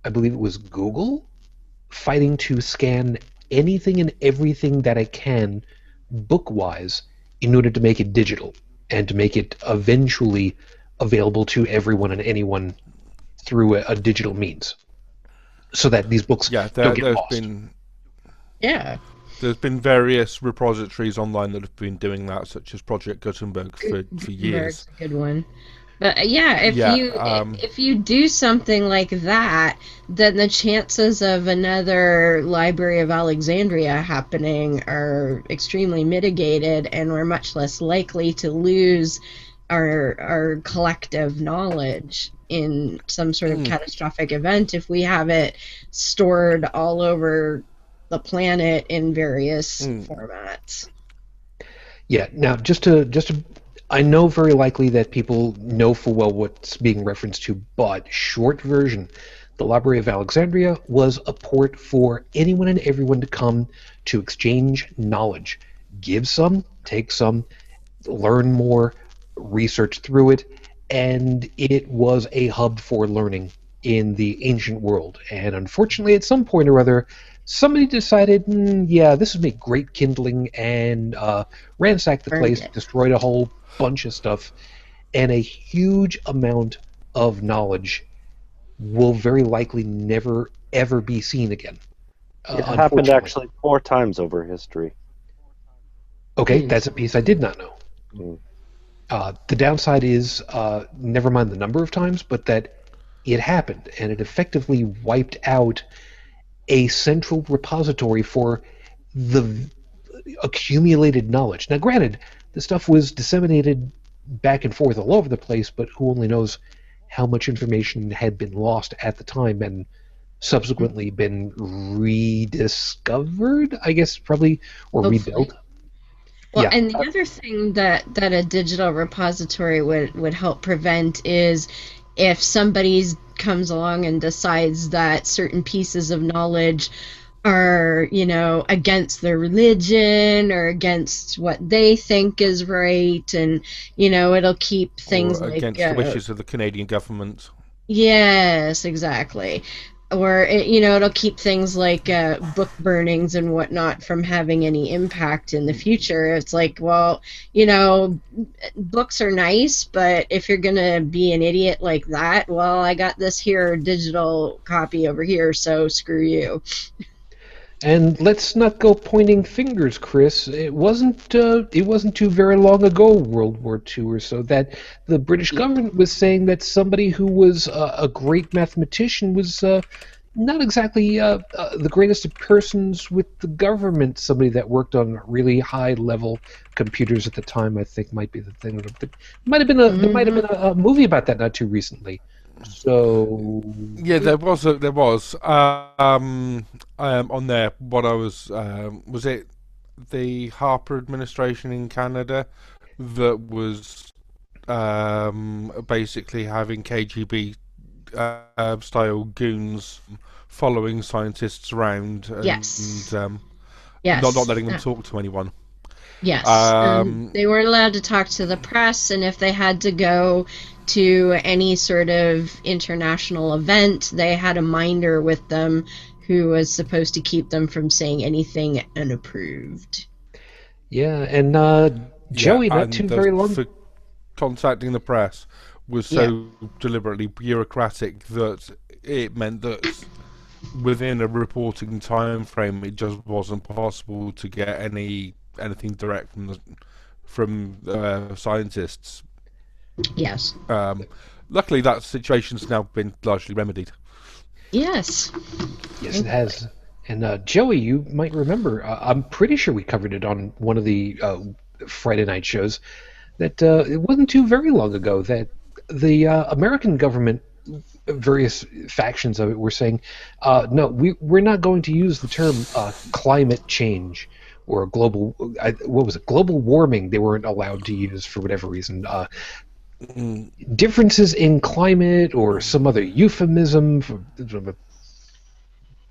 I believe it was Google fighting to scan anything and everything that I can book-wise in order to make it digital and to make it eventually available to everyone and anyone through a digital means, so that these books don't get lost. There's been various repositories online that have been doing that, such as Project Gutenberg for years. That's a good one. But if you do something like that, then the chances of another Library of Alexandria happening are extremely mitigated, and we're much less likely to lose our collective knowledge in some sort of catastrophic event if we have it stored all over the planet in various formats. Yeah. Now, just to I know very likely that people know full well what's being referenced to, but short version, the Library of Alexandria was a port for anyone and everyone to come to exchange knowledge, give some, take some, learn more, research through it, and it was a hub for learning in the ancient world. And unfortunately, at some point or other, somebody decided, this would make great kindling, and ransacked the place, destroyed a whole bunch of stuff, and a huge amount of knowledge will very likely never ever be seen again. It happened actually 4 times over history. Okay, that's a piece I did not know. The downside is, never mind the number of times, but that it happened, and it effectively wiped out a central repository for the accumulated knowledge. Now, granted, the stuff was disseminated back and forth all over the place, but who only knows how much information had been lost at the time and subsequently been rediscovered, I guess, probably, or rebuilt. Well, and the other thing that a digital repository would help prevent is if somebody comes along and decides that certain pieces of knowledge are, against their religion or against what they think is right, and, it'll keep things like... against the wishes of the Canadian government. Yes, exactly. Or, it'll keep things like book burnings and whatnot from having any impact in the future. It's like, well, books are nice, but if you're going to be an idiot like that, well, I got this here digital copy over here, so screw you. And let's not go pointing fingers, Chris. It wasn't too very long ago, World War II or so, that the British government was saying that somebody who was a great mathematician was not exactly the greatest of persons with the government. Somebody that worked on really high-level computers at the time, I think, might be the thing. There might have been a movie about that not too recently. So yeah, there was on there. What I was it the Harper administration in Canada that was basically having KGB style goons following scientists around and not letting them talk to anyone. Yes, they weren't allowed to talk to the press, and if they had to go to any sort of international event, they had a minder with them who was supposed to keep them from saying anything unapproved. Yeah, and Joey, not too very long... for contacting the press was so deliberately bureaucratic that it meant that within a reporting time frame, it just wasn't possible to get anything direct from scientists. Yes. Luckily, that situation's now been largely remedied. Yes. Yes, it has. And Joey, you might remember, I'm pretty sure we covered it on one of the Friday night shows, that it wasn't too very long ago that the American government, various factions of it, were saying, no, we're not going to use the term climate change or global. What was it? Global warming. They weren't allowed to use for whatever reason. Differences in climate or some other euphemism for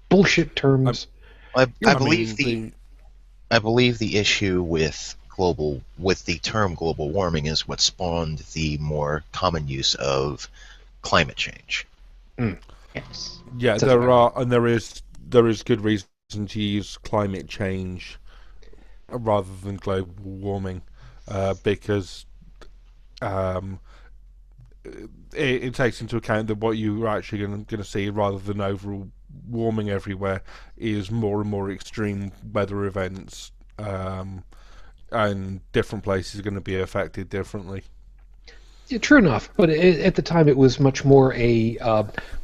bullshit terms. I believe the issue with the term global warming is what spawned the more common use of climate change. Yes. Yeah, there is good reason to use climate change rather than global warming, because it takes into account that what you're actually going to see, rather than overall warming everywhere, is more and more extreme weather events, and different places are going to be affected differently. Yeah, true enough, but at the time it was much more a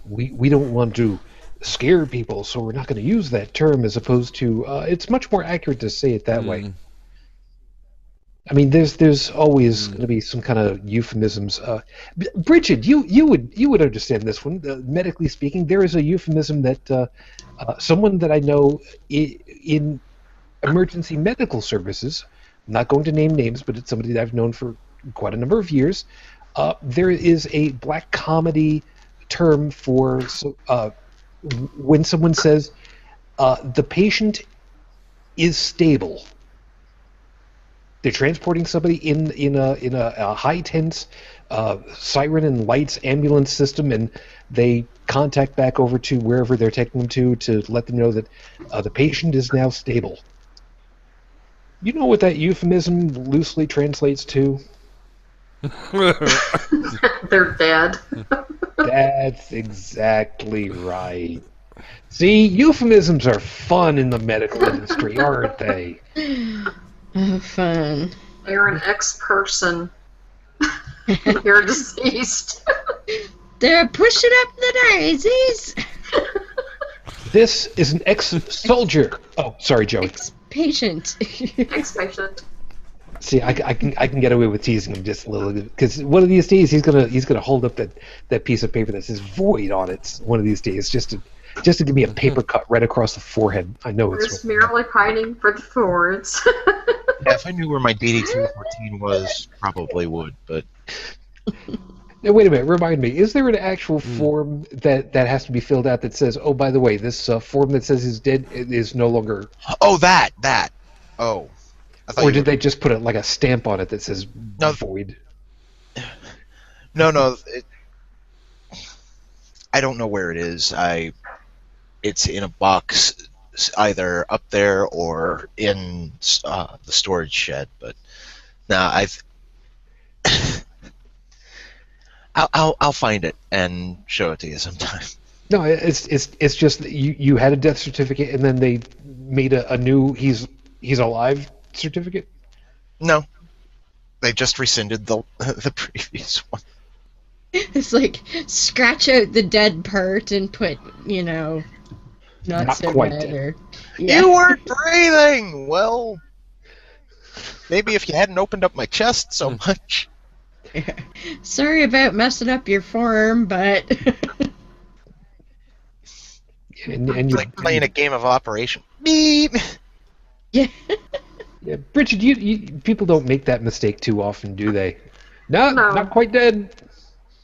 we don't want to scare people, so we're not going to use that term, as opposed to it's much more accurate to say it that way. I mean, there's always going to be some kind of euphemisms. Bridget, you would understand this one. Medically speaking, there is a euphemism that someone that I know in emergency medical services, I'm not going to name names, but it's somebody that I've known for quite a number of years. There is a black comedy term for when someone says the patient is stable. They're transporting somebody in a high tense siren and lights ambulance system, and they contact back over to wherever they're taking them to let them know that the patient is now stable. You know what that euphemism loosely translates to? They're dead. That's exactly right. See, euphemisms are fun in the medical industry, aren't they? Oh, fun. You're an ex-person. You're deceased. They're pushing up the daisies. This is an ex-soldier. Oh, sorry, Joey. Ex-patient. Ex-patient. See, I can get away with teasing him just a little bit, because one of these days he's gonna hold up that piece of paper that says void on it. One of these days, just to give me a paper cut right across the forehead. I know We're it's just merely pining for the thorns. Yeah, if I knew where my DD-214 was, probably would, but... Now, wait a minute, remind me, is there an actual form that has to be filled out that says, oh, by the way, this form that says he's dead is no longer... Oh, that! Oh. Or did they just put a stamp on it that says void? No. I don't know where it is. It's in a box, either up there or in the storage shed. But now I'll find it and show it to you sometime. No, it's just that you had a death certificate and then they made a new he's alive certificate. No, they just rescinded the previous one. It's like scratch out the dead part and put, not so quite dead. dead. Or yeah. You weren't breathing. Well, maybe if you hadn't opened up my chest so much. Sorry about messing up your form, but And It's you like playing a game of Operation. Beep. yeah. Yeah, Bridget, you people don't make that mistake too often, do they? No, not quite dead.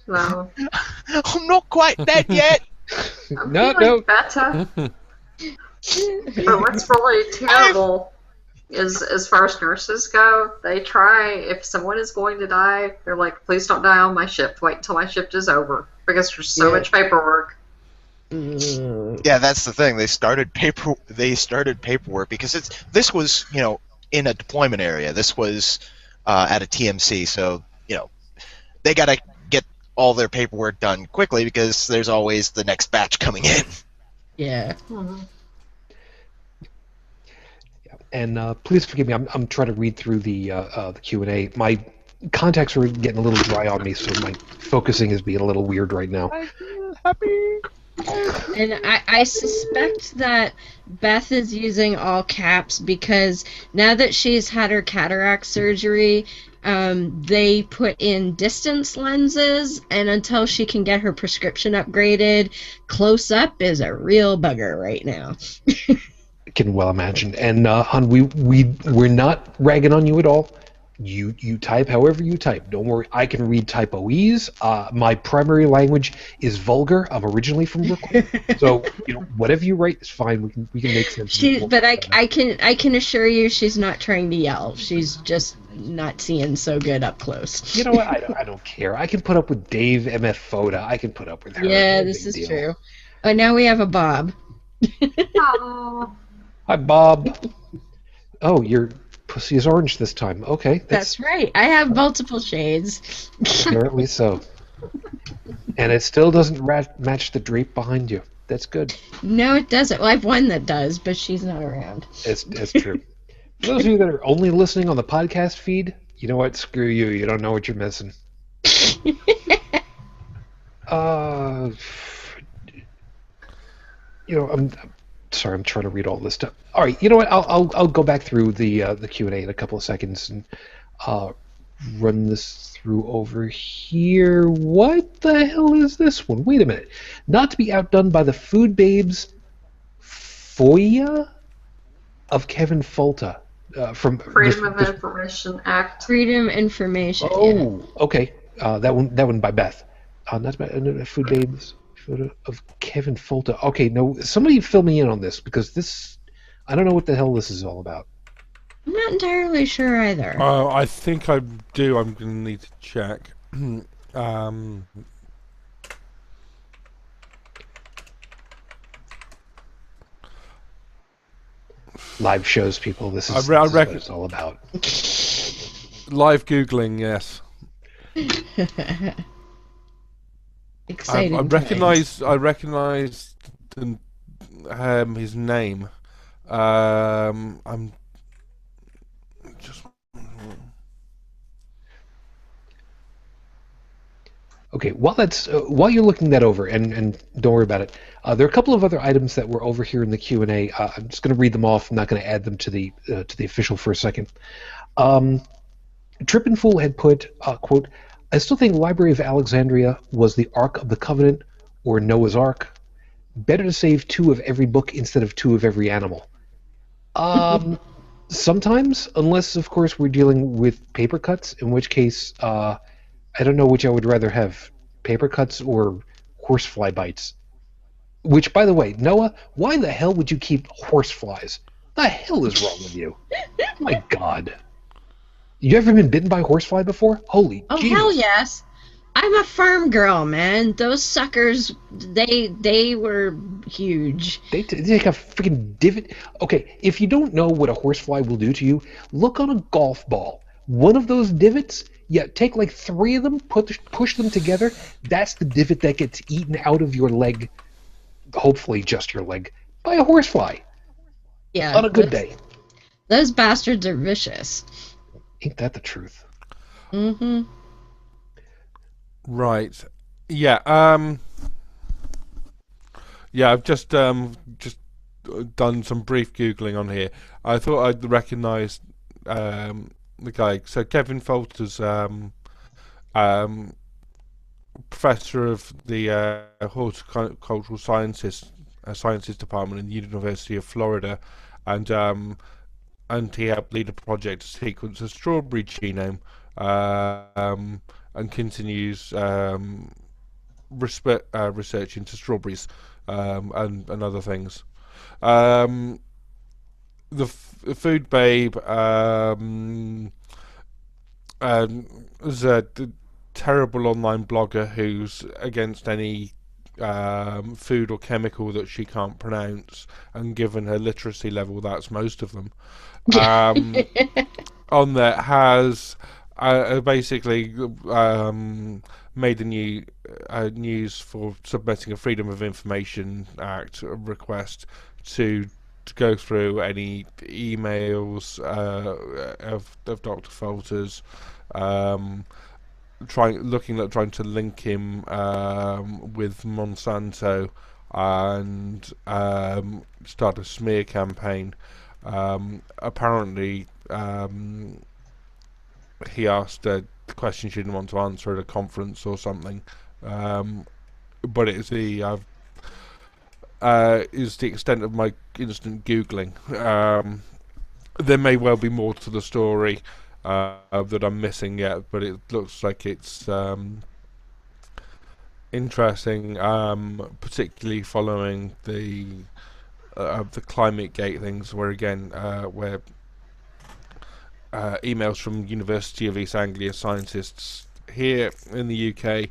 No. I'm not quite dead yet. I'm No. feeling better. But what's really terrible is, as far as nurses go, they try, if someone is going to die, they're like, please don't die on my shift. Wait until my shift is over. Because there's so much paperwork. Yeah, that's the thing. They started paperwork because this was, in a deployment area. This was at a TMC, so, they got to get all their paperwork done quickly because there's always the next batch coming in. Yeah. Mm-hmm. And please forgive me. I'm trying to read through the Q&A. My contacts are getting a little dry on me, so my focusing is being a little weird right now. I feel happy. And I suspect that Beth is using all caps because now that she's had her cataract surgery, They put in distance lenses, and until she can get her prescription upgraded, close up is a real bugger right now. Can well imagine. And hon, we're not ragging on you at all. You type however you type. Don't worry, I can read typoes. My primary language is vulgar. I'm originally from Brooklyn, so whatever you write is fine. We can make sense. But I can assure you, she's not trying to yell. She's just not seeing so good up close. You know what? I don't care. I can put up with Dave MF Foda. I can put up with her. Yeah, No this big is deal. true. Oh, now we have a Bob. Oh, Hi, Bob. Oh, your pussy is orange this time. Okay, That's right. I have multiple shades. apparently so. And it still doesn't match the drape behind you. That's good. No, it doesn't. Well, I have one that does, but she's not around. It's true. For those of you that are only listening on the podcast feed, you know what? Screw you. You don't know what you're missing. I'm sorry. I'm trying to read all this stuff. All right. You know what? I'll go back through the Q&A in a couple of seconds and run this through over here. What the hell is this one? Wait a minute. Not to be outdone by the food babes, FOIA of Kevin Folta from Freedom of Information Act. Freedom Information. Oh, okay. That one by Beth. Not by food babes. Photo of Kevin Folta. Okay, no, somebody fill me in on this because this, I don't know what the hell this is all about. I'm not entirely sure either. I think I do. I'm going to need to check. Live shows, people. This is I what reckon it's all about. Live Googling, yes. Exciting. I recognise his name. I'm just. Okay, while you're looking that over, and don't worry about it. There are a couple of other items that were over here in the Q&A. I'm just going to read them off. I'm not going to add them to the official for a second. Trip and Fool had put, quote, I still think Library of Alexandria was the Ark of the Covenant or Noah's Ark. Better to save 2 of every book instead of 2 of every animal. Sometimes, unless, of course, we're dealing with paper cuts, in which case, I don't know which I would rather have, paper cuts or horsefly bites. Which, by the way, Noah, why the hell would you keep horseflies? The hell is wrong with you? My God. You ever been bitten by a horsefly before? Holy Oh, Jesus. hell yes. I'm a farm girl, man. Those suckers, they were huge. They take a freaking divot. Okay, if you don't know what a horsefly will do to you, look on a golf ball. One of those divots, take like 3 of them, push them together. That's the divot that gets eaten out of your leg, hopefully just your leg, by a horsefly. Yeah. On a good day. Those bastards are vicious. Ain't that the truth? Mm-hmm. Right. Yeah. Yeah. I've just done some brief googling on here. I thought I'd recognise the guy. So Kevin Folter's professor of the horticultural sciences department in the University of Florida, and he helped lead a project to sequence a strawberry genome. And continues research into strawberries and other things. The food babe is a terrible online blogger who's against any food or chemical that she can't pronounce, and given her literacy level, that's most of them. On there has basically made the news for submitting a Freedom of Information Act request to go through any emails of Dr. Folter's, trying to link him with Monsanto and start a smear campaign. Apparently, he asked a question she didn't want to answer at a conference or something. But it's is the extent of my instant googling. There may well be more to the story that I'm missing yet, but it looks like it's interesting, particularly following the climate gate things, where emails from University of East Anglia scientists here in the UK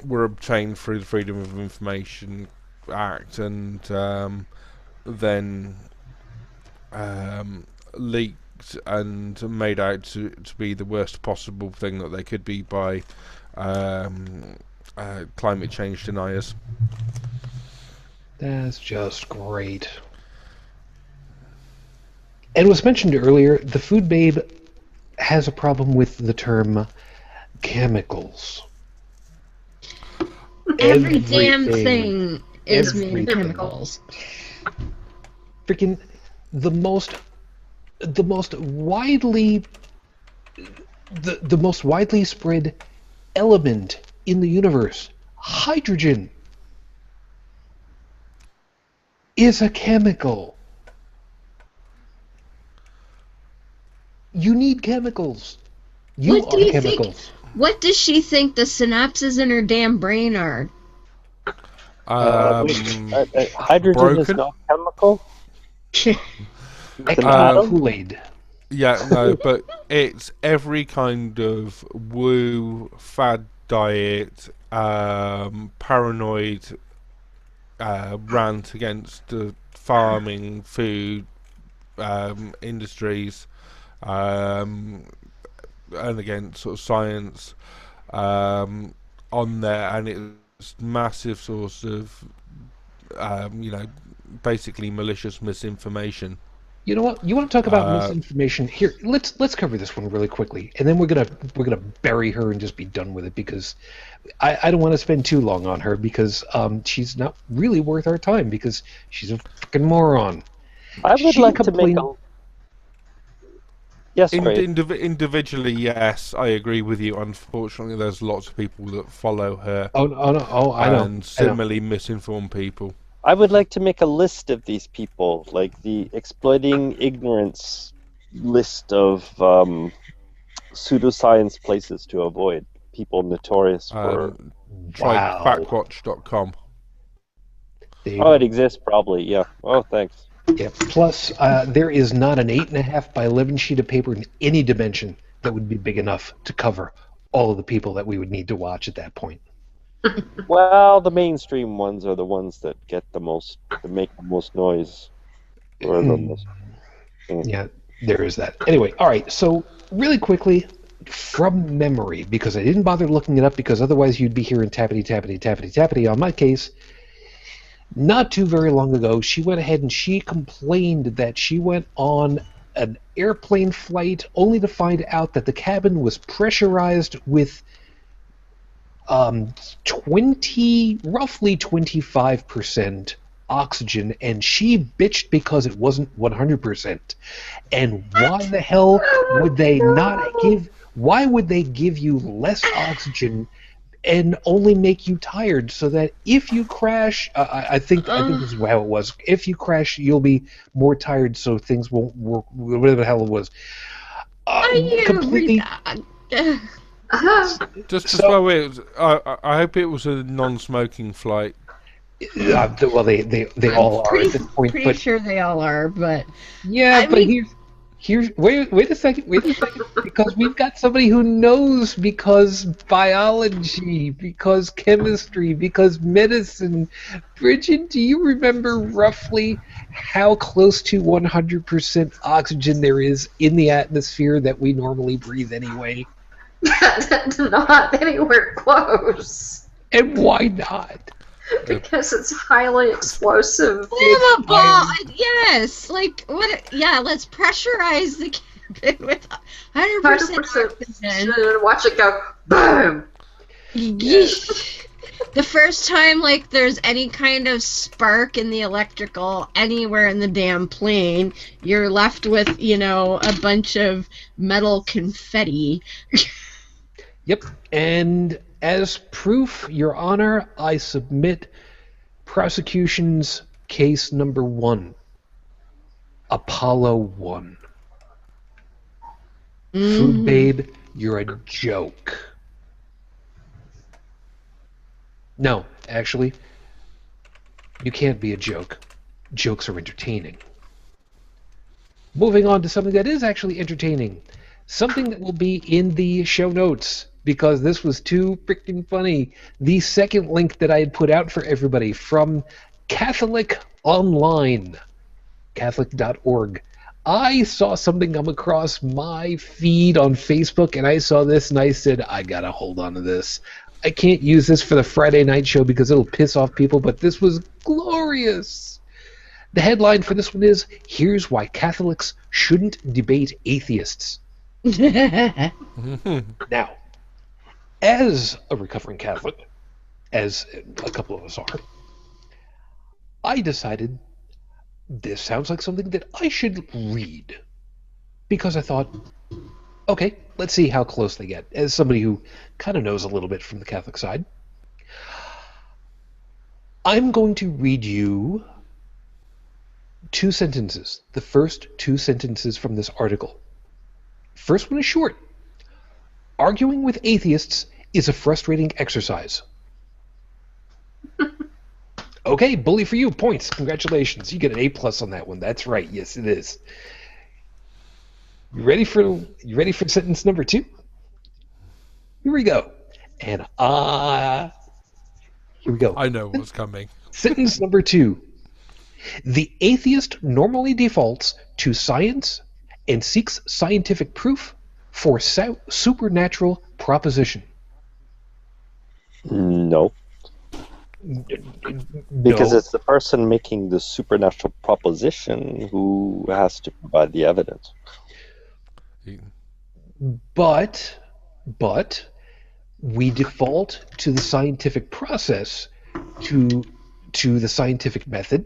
were obtained through the Freedom of Information Act, and then leaked and made out to be the worst possible thing that they could be by climate change deniers. That's just great. And was mentioned earlier, the food babe has a problem with the term chemicals. Every damn thing is made of chemicals. Freaking the most widely spread element in the universe, hydrogen, is a chemical. You need chemicals. You are chemicals. What does she think the synapses in her damn brain are? Hydrogen is not chemical. Kool-Aid. Yeah, no, but it's every kind of woo fad diet, paranoid rant against the farming, food industries, and against sort of science on there, and it's massive source of basically malicious misinformation. You know what? You want to talk about misinformation? Here, let's cover this one really quickly, and then we're gonna bury her and just be done with it, because I don't want to spend too long on her, because she's not really worth our time, because she's a fucking moron. I would like to make a... Yes, individually, yes, I agree with you. Unfortunately, there's lots of people that follow her. I know. And similarly misinform people. I would like to make a list of these people, like the exploiting ignorance list of pseudoscience places to avoid. People notorious for... Try backwatch.com. Oh, it exists, probably, yeah. Oh, thanks. Yeah. Plus, there is not an 8.5 by 11 sheet of paper in any dimension that would be big enough to cover all of the people that we would need to watch at that point. Well, the mainstream ones are the ones that get the most, that make the most noise. Or the most... Yeah, there is that. Anyway, all right. So really quickly, from memory, because I didn't bother looking it up, because otherwise you'd be hearing tappity on my case. Not too very long ago, she went ahead and she complained that she went on an airplane flight only to find out that the cabin was pressurized with roughly 25% oxygen, and she bitched because it wasn't 100%. And why the hell would they not give? Why would they give you less oxygen and only make you tired, so that if you crash, I think this is how it was. If you crash, you'll be more tired, so things won't work. Whatever the hell it was. Completely. Just as well, I hope it was a non-smoking flight. Well, they all are at this point. Pretty sure they all are, but yeah. Here's wait a second, because we've got somebody who knows, because biology, because chemistry, because medicine. Bridget, do you remember roughly how close to 100% oxygen there is in the atmosphere that we normally breathe anyway? Not anywhere close. And why not? Because it's highly explosive. Yes, like what? Yeah, let's pressurize the cabin with 100% oxygen. And watch it go boom. The first time, like, there's any kind of spark in the electrical anywhere in the damn plane, you're left with, you know, a bunch of metal confetti. Yep. And as proof, Your Honor, I submit prosecution's case number 1, Apollo 1. Food Babe, you're a joke. No, actually, you can't be a joke. Jokes are entertaining. Moving on to something that is actually entertaining. Something that will be in the show notes, because this was too freaking funny. The second link that I had put out for everybody from Catholic Online, Catholic.org. I saw something come across my feed on Facebook, and I saw this, and I said, I gotta hold on to this. I can't use this for the Friday night show because it'll piss off people, but this was glorious. The headline for this one is, Here's Why Catholics Shouldn't Debate Atheists. Now, as a recovering Catholic, as a couple of us are, I decided this sounds like something that I should read. Because I thought, okay, let's see how close they get. As somebody who kind of knows a little bit from the Catholic side, I'm going to read you 2 sentences. The first 2 sentences from this article. First one is short. Arguing with atheists is a frustrating exercise. Okay, bully for you. Points. Congratulations. You get an A+ on that one. That's right. Yes, it is. You ready for sentence number 2? Here we go. And here we go. I know what's coming. Sentence number 2. The atheist normally defaults to science and seeks scientific proof for supernatural proposition. No. Because it's the person making the supernatural proposition who has to provide the evidence. But we default to the scientific process, to the scientific method,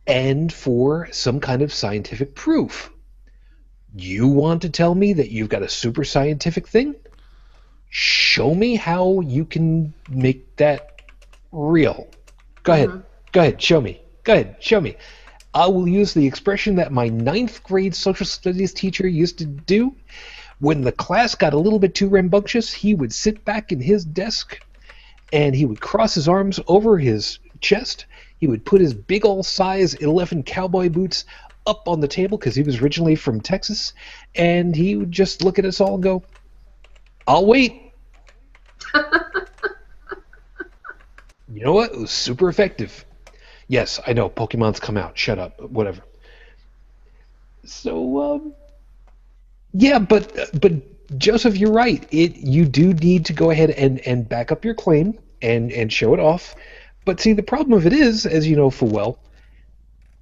and for some kind of scientific proof. You want to tell me that you've got a super scientific thing? Show me how you can make that real. Go ahead, show me. I will use the expression that my 9th grade social studies teacher used to do. When the class got a little bit too rambunctious, he would sit back in his desk and he would cross his arms over his chest. He would put his big old size 11 cowboy boots up on the table because he was originally from Texas, and he would just look at us all and go, I'll wait. You know what? It was super effective. Yes, I know, Pokemon's come out. Shut up. Whatever. So, yeah, but Joseph, you're right. You do need to go ahead and back up your claim and show it off. But see, the problem of it is, as you know full well,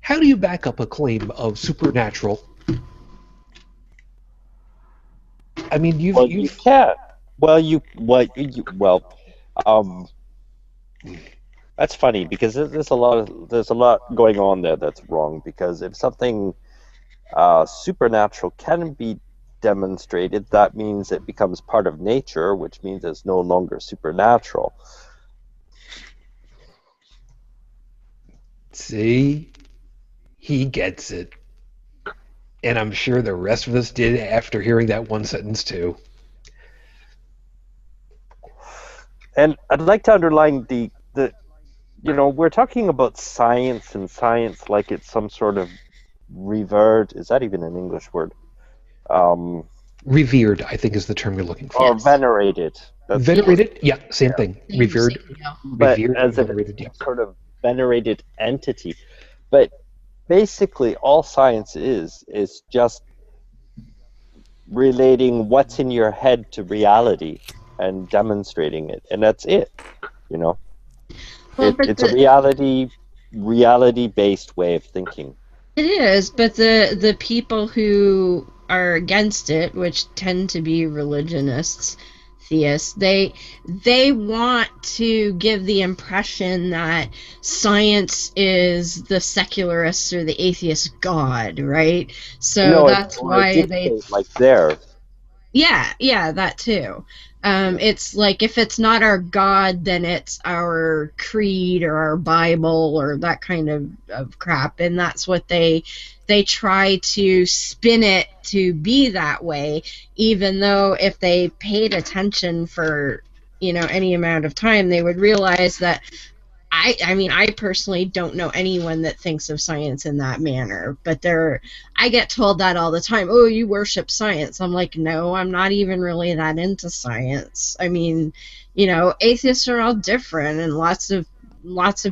how do you back up a claim of supernatural? I mean, you can't. That's funny because there's a lot going on there that's wrong. Because if something supernatural can be demonstrated, that means it becomes part of nature, which means it's no longer supernatural. See? He gets it. And I'm sure the rest of us did after hearing that one sentence too. And I'd like to underline the we're talking about science and science like it's some sort of revered. Is that even an English word? Revered, I think, is the term you're looking for. Or venerated. Venerated? Yeah, same thing. Revered. But revered, as if venerated, it's some sort of venerated entity. But basically, all science is just relating what's in your head to reality and demonstrating it, and that's it. Well, it's a reality-based way of thinking. It is, but the people who are against it, which tend to be religionists, theists. They want to give the impression that science is the secularists or the atheist god, right? So No, that's or a why they dictate like theirs. yeah, that too. It's like if it's not our God, then it's our creed or our Bible or that kind of crap, and that's what they try to spin it to be that way, even though if they paid attention for any amount of time, they would realize that I mean, I personally don't know anyone that thinks of science in that manner, but I get told that all the time. Oh, you worship science. I'm like, no, I'm not even really that into science. I mean, atheists are all different, and lots of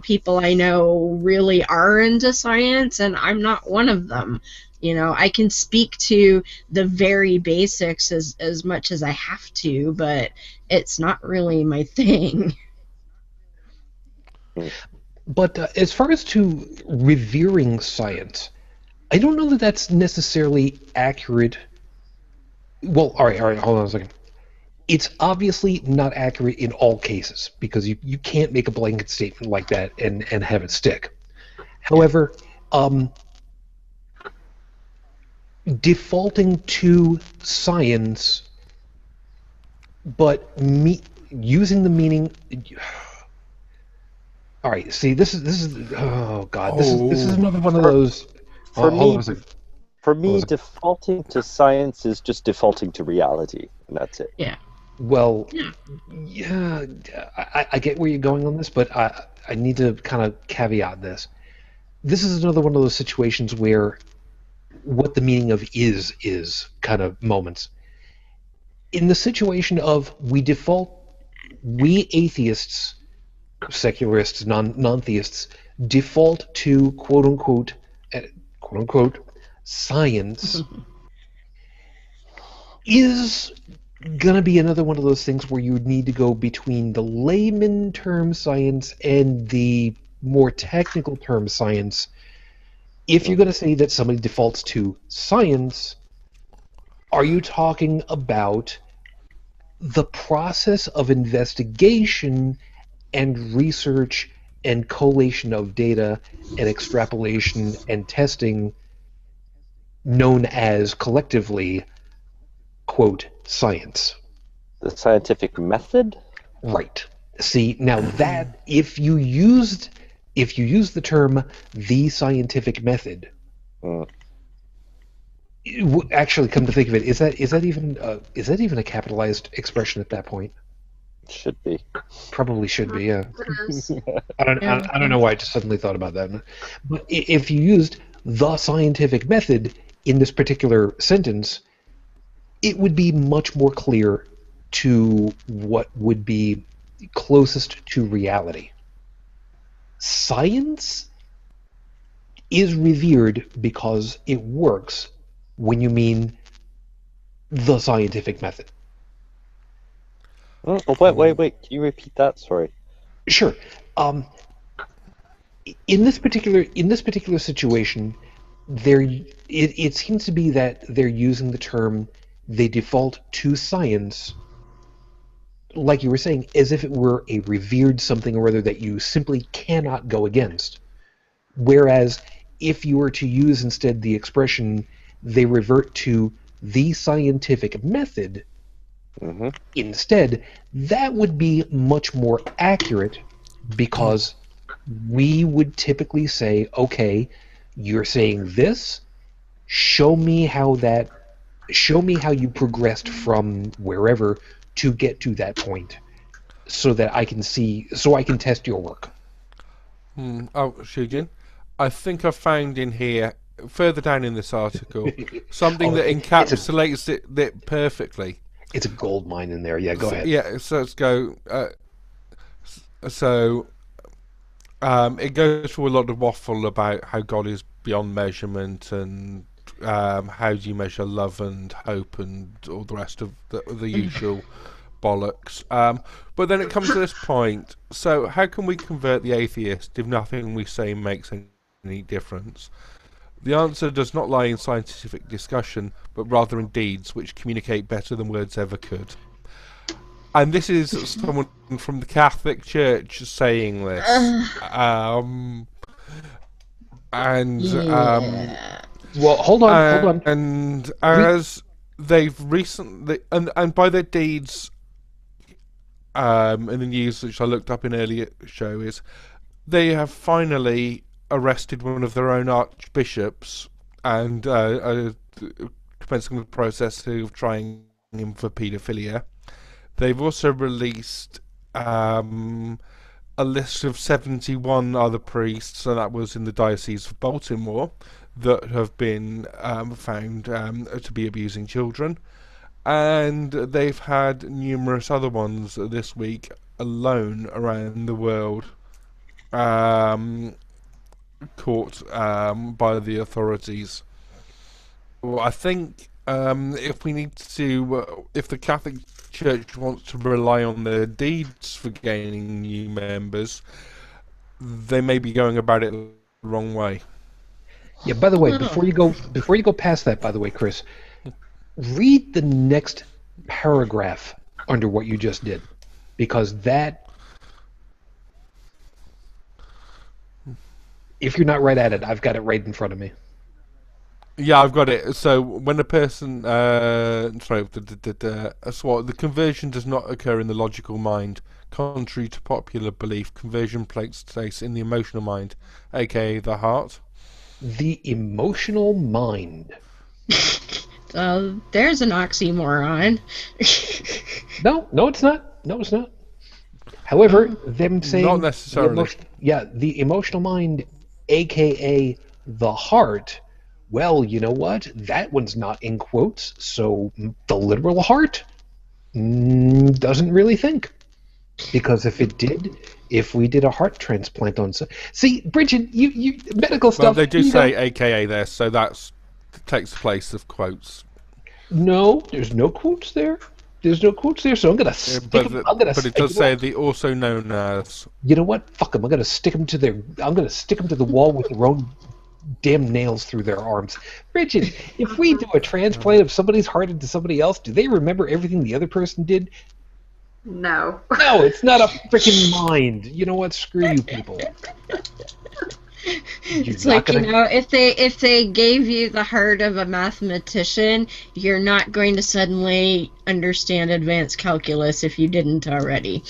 people I know really are into science, and I'm not one of them. I can speak to the very basics as much as I have to, but it's not really my thing. But as far as to revering science, I don't know that that's necessarily accurate. Well, all right, hold on a second. It's obviously not accurate in all cases because you can't make a blanket statement like that and have it stick. However, defaulting to science, but using the meaning. All right, see, this is oh god, this is another one of those. For Hold on me, a second. for me, defaulting to science is just defaulting to reality, and that's it. Yeah. Well, yeah, I get where you're going on this, but I need to kind of caveat this. This is another one of those situations where what the meaning of is kind of moments. In the situation of we atheists, secularists, non-theists, default to quote unquote science is gonna be another one of those things where you need to go between the layman term science and the more technical term science. If you're gonna say that somebody defaults to science, are you talking about the process of investigation and research and collation of data and extrapolation and testing known as collectively quote science? The scientific method? Right. See, now that if you use the term the scientific method, actually come to think of it, is that even a capitalized expression at that point? Should be. Probably should be, yeah. It is. I don't know why I just suddenly thought about that. But if you used the scientific method in this particular sentence, it would be much more clear to what would be closest to reality. Science is revered because it works when you mean the scientific method. Oh, wait. Can you repeat that? Sorry. Sure. In this particular situation, it seems to be that they're using the term they default to science, like you were saying, as if it were a revered something or other that you simply cannot go against. Whereas if you were to use instead the expression they revert to the scientific method, instead, that would be much more accurate because we would typically say, okay, you're saying this, show me how you progressed from wherever to get to that point so that I can test your work. Oh, Shujin, I think I found in here, further down in this article, something that encapsulates it perfectly. It's a gold mine in there. Yeah, go ahead. Yeah, so let's go. It goes through a lot of waffle about how God is beyond measurement and how do you measure love and hope and all the rest of the usual bollocks. But then it comes to this point. So how can we convert the atheist if nothing we say makes any difference? The answer does not lie in scientific discussion, but rather in deeds which communicate better than words ever could. and this is someone from the Catholic Church saying this. Yeah. Well, hold on. And as they've recently, and by their deeds, in the news which I looked up in earlier show, is they have finally arrested one of their own archbishops and commencing the process of trying him for paedophilia. They've also released a list of 71 other priests, and that was in the Diocese of Baltimore, that have been found to be abusing children. And they've had numerous other ones this week alone around the world caught by the authorities. Well, I think if we need to, if the Catholic Church wants to rely on their deeds for gaining new members, they may be going about it the wrong way. Yeah. By the way, before you go past that, by the way, Chris, read the next paragraph under what you just did, because that, if you're not right at it, I've got it right in front of me. Yeah, I've got it. So when a person, the conversion does not occur in the logical mind. Contrary to popular belief, conversion takes place in the emotional mind, aka the heart. The emotional mind. There's an oxymoron. No, it's not. No, it's not. However, them saying Not necessarily. The emotional mind, aka the heart. Well, you know what? That one's not in quotes, so the literal heart doesn't really think. Because if it did, if we did a heart transplant on... See, Bridget, you medical stuff... Well, they do say AKA there, so that takes the place of quotes. No, there's no quotes there. There's no quotes there, so I'm going to stick them... But it does say the also known as... You know what? Fuck them. I'm going to stick them to the wall with their own damn nails through their arms. Bridget, if we do a transplant of somebody's heart into somebody else, do they remember everything the other person did? No. No, it's not a freaking mind. You know what? Screw you people. It's like, if they gave you the heart of a mathematician, you're not going to suddenly understand advanced calculus if you didn't already.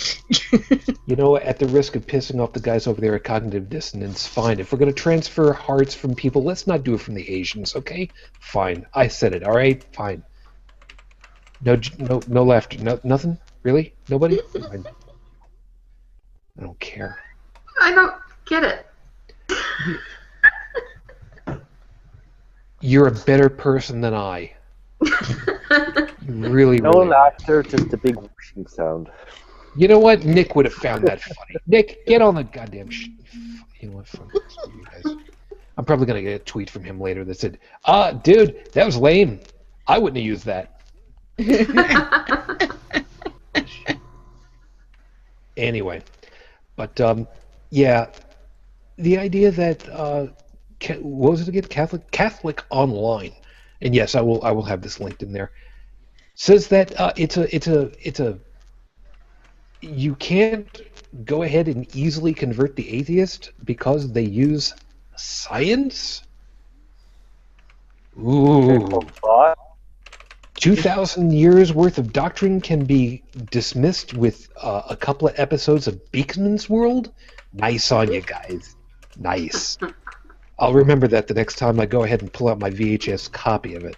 You know, at the risk of pissing off the guys over there at Cognitive Dissonance, fine. If we're going to transfer hearts from people, let's not do it from the Asians, okay? Fine. I said it, all right? Fine. No laughter. No, nothing? Really? Nobody? Fine. I don't care. I don't get it. You're a better person than I. Really. No laughter, just a big whooshing sound. You know what? Nick would have found that funny. Nick, get on the goddamn You know what? Fuck you guys. I'm probably going to get a tweet from him later that said, dude, that was lame. I wouldn't have used that. Anyway. But, yeah. The idea that what was it again? Catholic Online, and yes, I will have this linked in there. Says that it's a you can't go ahead and easily convert the atheist because they use science. Ooh. 2,000 years worth of doctrine can be dismissed with a couple of episodes of Beekman's World. Nice on you guys. Nice. I'll remember that the next time I go ahead and pull out my VHS copy of it.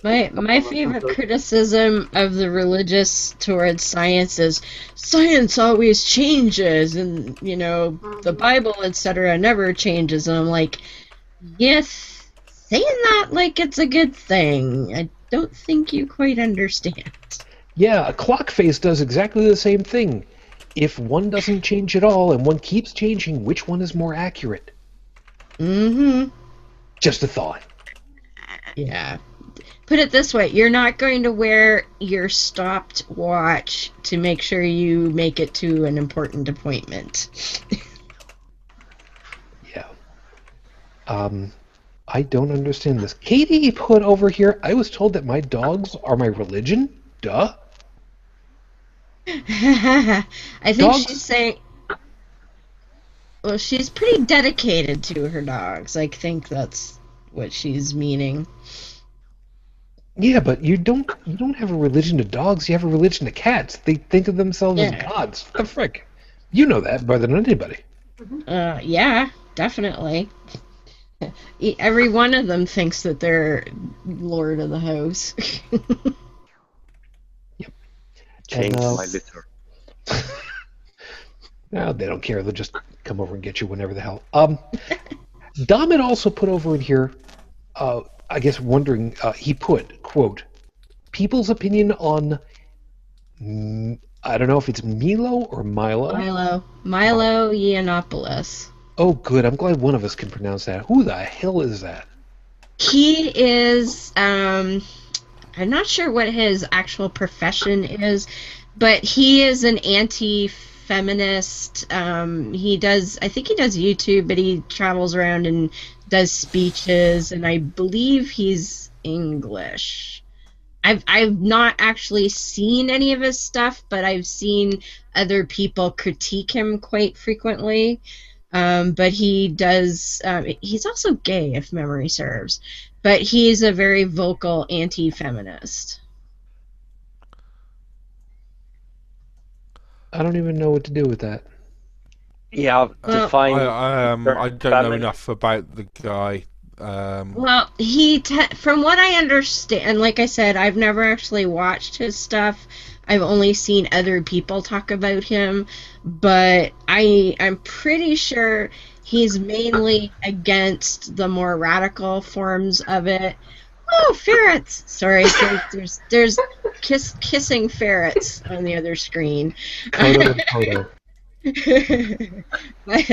My favorite criticism of the religious towards science is science always changes, and the Bible, etc., never changes. And I'm like, yes, saying that like it's a good thing. I don't think you quite understand. Yeah, a clock face does exactly the same thing. If one doesn't change at all and one keeps changing, which one is more accurate? Mm-hmm. Just a thought. Yeah. Put it this way, you're not going to wear your stopped watch to make sure you make it to an important appointment. Yeah. I don't understand this. Katie put over here, I was told that my dogs are my religion? Duh. I think Dogs? she's saying, well, she's pretty dedicated to her dogs. I think that's what she's meaning. Yeah, but you don't have a religion to dogs. You have a religion to cats. They think of themselves as Yeah. gods. What the frick? You know that better than anybody. Yeah, definitely. Every one of them thinks that they're Lord of the House. Change And, my litter. no, they don't care. They'll just come over and get you whenever the hell. Dom had also put over in here, I guess, wondering. He put, quote, people's opinion on. I don't know if it's Milo or Milo. Milo Yiannopoulos. Oh, good. I'm glad one of us can pronounce that. Who the hell is that? He is, I'm not sure what his actual profession is, but he is an anti-feminist. I think he does YouTube, but he travels around and does speeches, and I believe he's English. I've not actually seen any of his stuff, but I've seen other people critique him quite frequently. But he does. He's also gay, if memory serves. But he's a very vocal anti-feminist. I don't even know what to do with that. Yeah, Well, define. I don't know enough about the guy. Well, from what I understand, and like I said, I've never actually watched his stuff. I've only seen other people talk about him, but I'm pretty sure he's mainly against the more radical forms of it. Oh, ferrets! Sorry, there's kissing ferrets on the other screen. Kodo and Kodo. But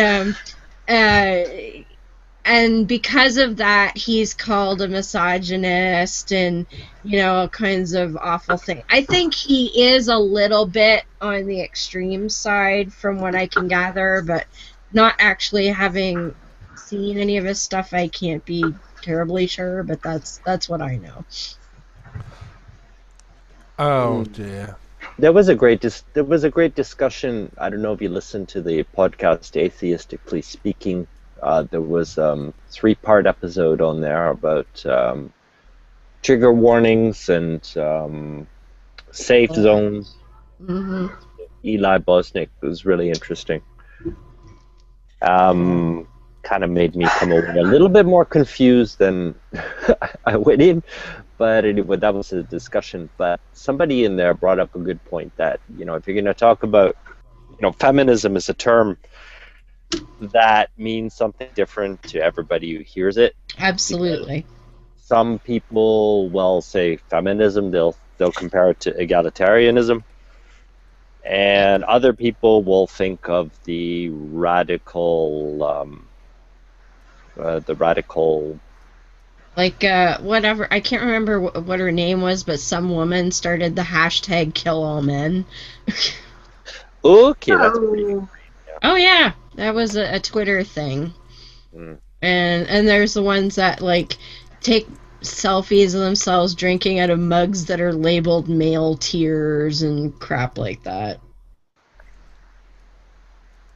and because of that, he's called a misogynist and, all kinds of awful things. I think he is a little bit on the extreme side from what I can gather, but not actually having seen any of his stuff, I can't be terribly sure, but that's what I know. Oh dear. There was a great discussion. I don't know if you listened to the podcast Atheistically Speaking. There was a 3-part episode on there about trigger warnings and safe zones. Mm-hmm. Eli Bosnick was really interesting. Kind of made me come away a little bit more confused than I went in, but anyway, that was a discussion. But somebody in there brought up a good point that, if you're going to talk about, feminism is a term that means something different to everybody who hears it. Absolutely. Some people will say feminism, they'll compare it to egalitarianism, and other people will think of the radical like whatever, I can't remember what her name was, but some woman started the hashtag kill all men. Okay, that's pretty good. Oh yeah, that was a Twitter thing. Mm. And there's the ones that like take selfies of themselves drinking out of mugs that are labeled male tears and crap like that.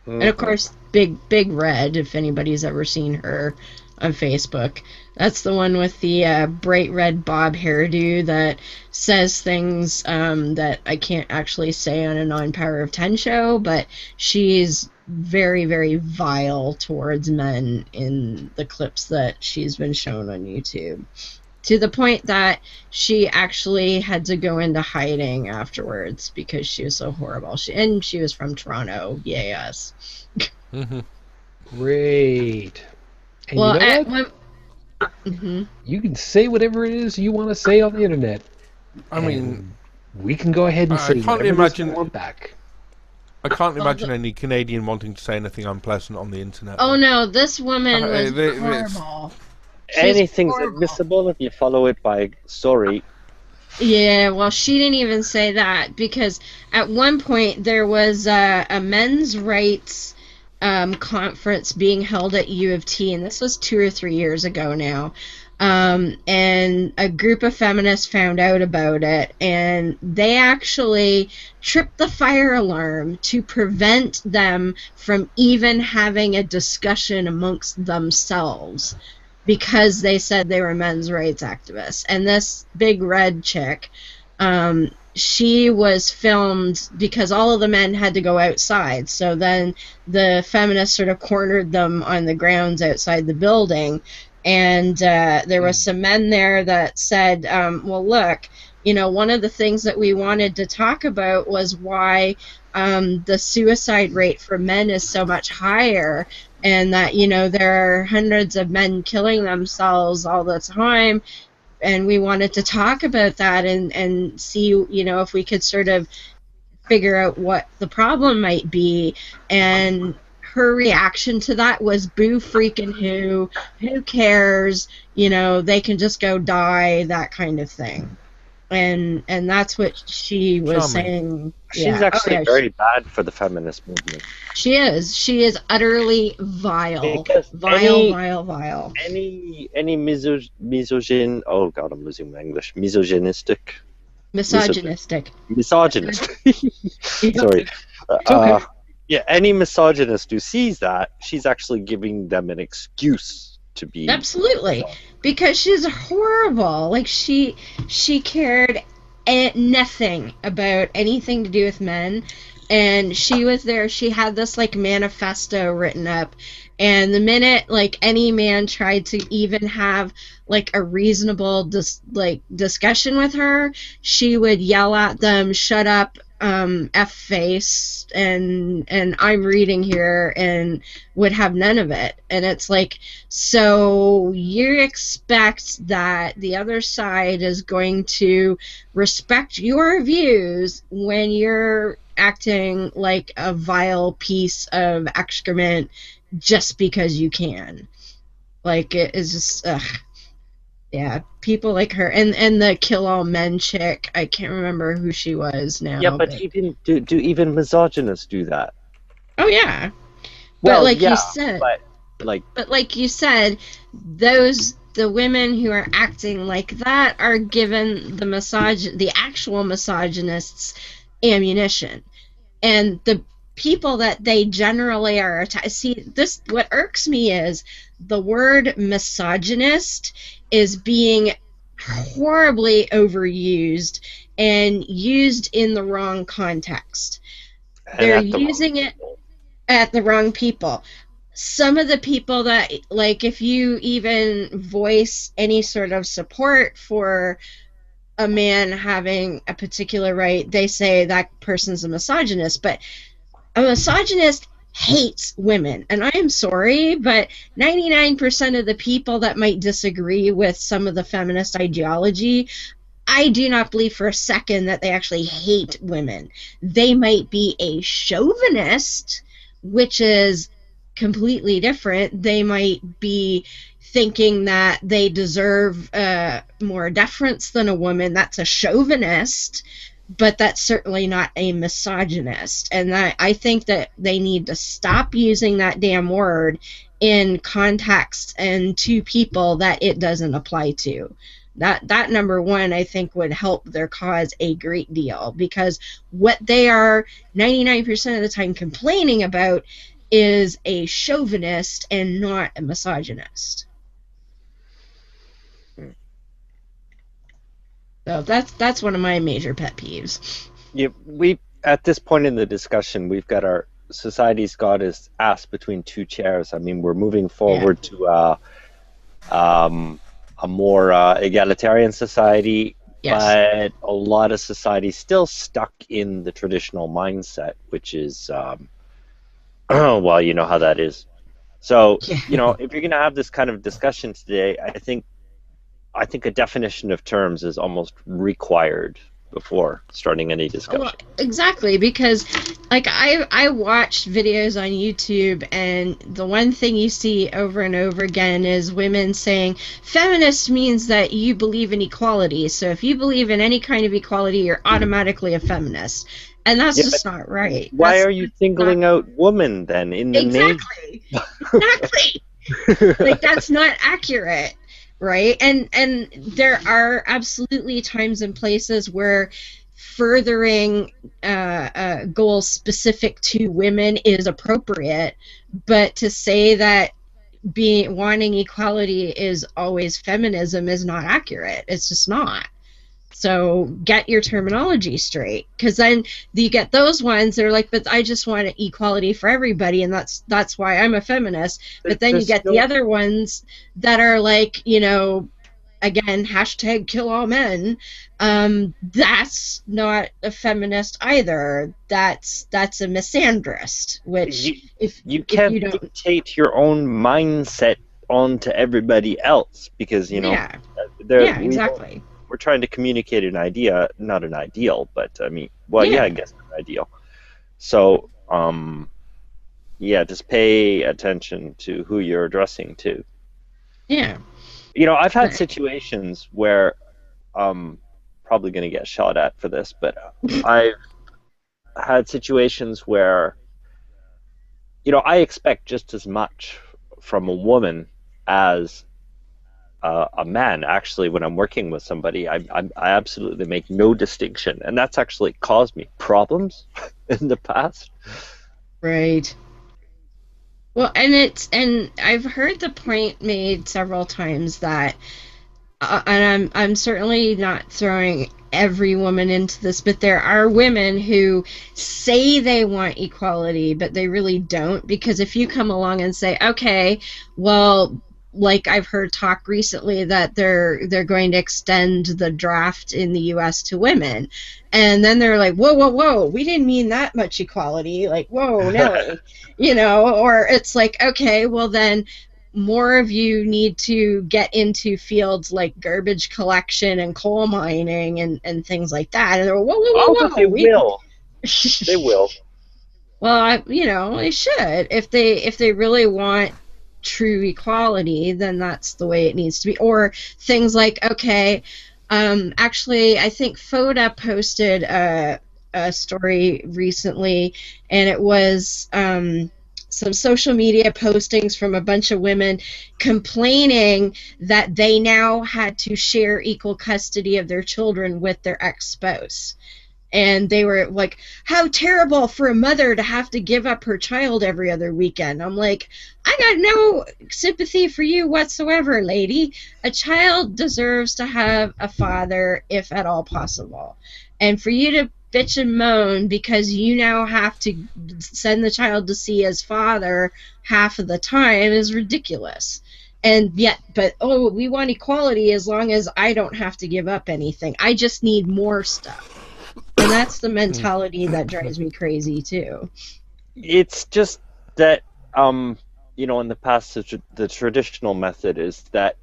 Mm-hmm. And of course, Big Red, if anybody's ever seen her on Facebook. That's the one with the bright red bob hairdo that says things that I can't actually say on a non-Power of 10 show, but she's very, very vile towards men in the clips that she's been shown on YouTube. To the point that she actually had to go into hiding afterwards because she was so horrible. She was from Toronto, yes. Mm-hmm. Great. And Well, you know at what? Mm-hmm. You can say whatever it is you want to say on the internet. I mean, we can go ahead and I say can't whatever imagine- we want back. I can't imagine any Canadian wanting to say anything unpleasant on the internet. Oh no, this woman was it's- horrible. She's Anything's horrible. admissible if you follow it by story. Yeah, well, she didn't even say that because at one point there was a men's rights conference being held at U of T, and this was 2 or 3 years ago now. And a group of feminists found out about it, and they actually tripped the fire alarm to prevent them from even having a discussion amongst themselves, because they said they were men's rights activists. And this big red chick, she was filmed because all of the men had to go outside. So then the feminists sort of cornered them on the grounds outside the building. And there was some men there that said, well, look, one of the things that we wanted to talk about was why the suicide rate for men is so much higher, and that, there are hundreds of men killing themselves all the time. And we wanted to talk about that and see, if we could sort of figure out what the problem might be. And her reaction to that was, boo freaking who cares, they can just go die, that kind of thing. And that's what she was saying. She's actually very bad for the feminist movement. She is utterly vile. Because Vile. Any misogyn, oh god, I'm losing my English. Misogynistic. Sorry. Okay. Yeah, any misogynist who sees that, she's actually giving them an excuse to be. Absolutely. Because she's horrible. Like, she cared nothing about anything to do with men. And she was there, she had this, like, manifesto written up. And the minute, like, any man tried to even have, like, a reasonable discussion with her, she would yell at them, shut up, F-face, and I'm reading here, and would have none of it. And it's like, so you expect that the other side is going to respect your views when you're acting like a vile piece of excrement just because you can. Like, it is just, yeah, people like her, and the kill all men chick, I can't remember who she was now. Yeah, but even do even misogynists do that? Oh yeah. Well, but like yeah, you said, but like you said, the women who are acting like that are given the actual misogynists ammunition. And the people that they generally are what irks me is the word misogynist is being horribly overused and used in the wrong context. They're using it at the wrong people. Some of the people that, like, if you even voice any sort of support for a man having a particular right, they say that person's a misogynist. But a misogynist hates women, and I am sorry, but 99% of the people that might disagree with some of the feminist ideology, I do not believe for a second that they actually hate women. They might be a chauvinist, which is completely different. They might be thinking that they deserve more deference than a woman. That's a chauvinist. But that's certainly not a misogynist. And I think that they need to stop using that damn word in context and to people that it doesn't apply to. That number one, I think, would help their cause a great deal, because what they are 99% of the time complaining about is a chauvinist and not a misogynist. So that's one of my major pet peeves. Yeah, at this point in the discussion, we've got our society's got its ass between two chairs. I mean, we're moving forward to a more egalitarian society, but a lot of society still stuck in the traditional mindset, which is, well, you know how that is. So, if you're going to have this kind of discussion today, I think a definition of terms is almost required before starting any discussion. Well, exactly, because like I watched videos on YouTube, and the one thing you see over and over again is women saying feminist means that you believe in equality. So if you believe in any kind of equality, you're automatically a feminist. And that's just not right. Why are you singling out women then in the name? Exactly. Like, that's not accurate. right? And there are absolutely times and places where furthering goals specific to women is appropriate, but to say that being wanting equality is always feminism is not accurate. It's just not. So get your terminology straight, because then you get those ones that are like, but I just want equality for everybody, and that's why I'm a feminist. But then you get the other ones that are like, again, hashtag kill all men. That's not a feminist either. That's a misandrist, which you can't you don't dictate your own mindset onto everybody else, because yeah exactly. we're trying to communicate an idea, not an ideal, but I mean, well, Yeah. I guess an ideal. So, just pay attention to who you're addressing to. Yeah. I've had situations where, probably going to get shot at for this, but I've had situations where, I expect just as much from a woman as a man. Actually, when I'm working with somebody, I absolutely make no distinction, and that's actually caused me problems in the past. Right. Well, and I've heard the point made several times that, and I'm certainly not throwing every woman into this, but there are women who say they want equality, but they really don't, because if you come along and say, okay, well, like I've heard talk recently that they're going to extend the draft in the US to women, and then they're like, whoa, we didn't mean that much equality, like, whoa, Nelly, or it's like, okay, well then more of you need to get into fields like garbage collection and coal mining and things like that. And they're, whoa. But they will. They will. Well, they should. If they really want true equality, then that's the way it needs to be. Or things like, okay, actually, I think FODA posted a story recently, and it was some social media postings from a bunch of women complaining that they now had to share equal custody of their children with their ex-spouse. And they were like, how terrible for a mother to have to give up her child every other weekend. I'm like, I got no sympathy for you whatsoever, lady. A child deserves to have a father, if at all possible. And for you to bitch and moan because you now have to send the child to see his father half of the time is ridiculous. And yet, but, we want equality as long as I don't have to give up anything. I just need more stuff. And that's the mentality that drives me crazy too. It's just that, in the past, the traditional method is that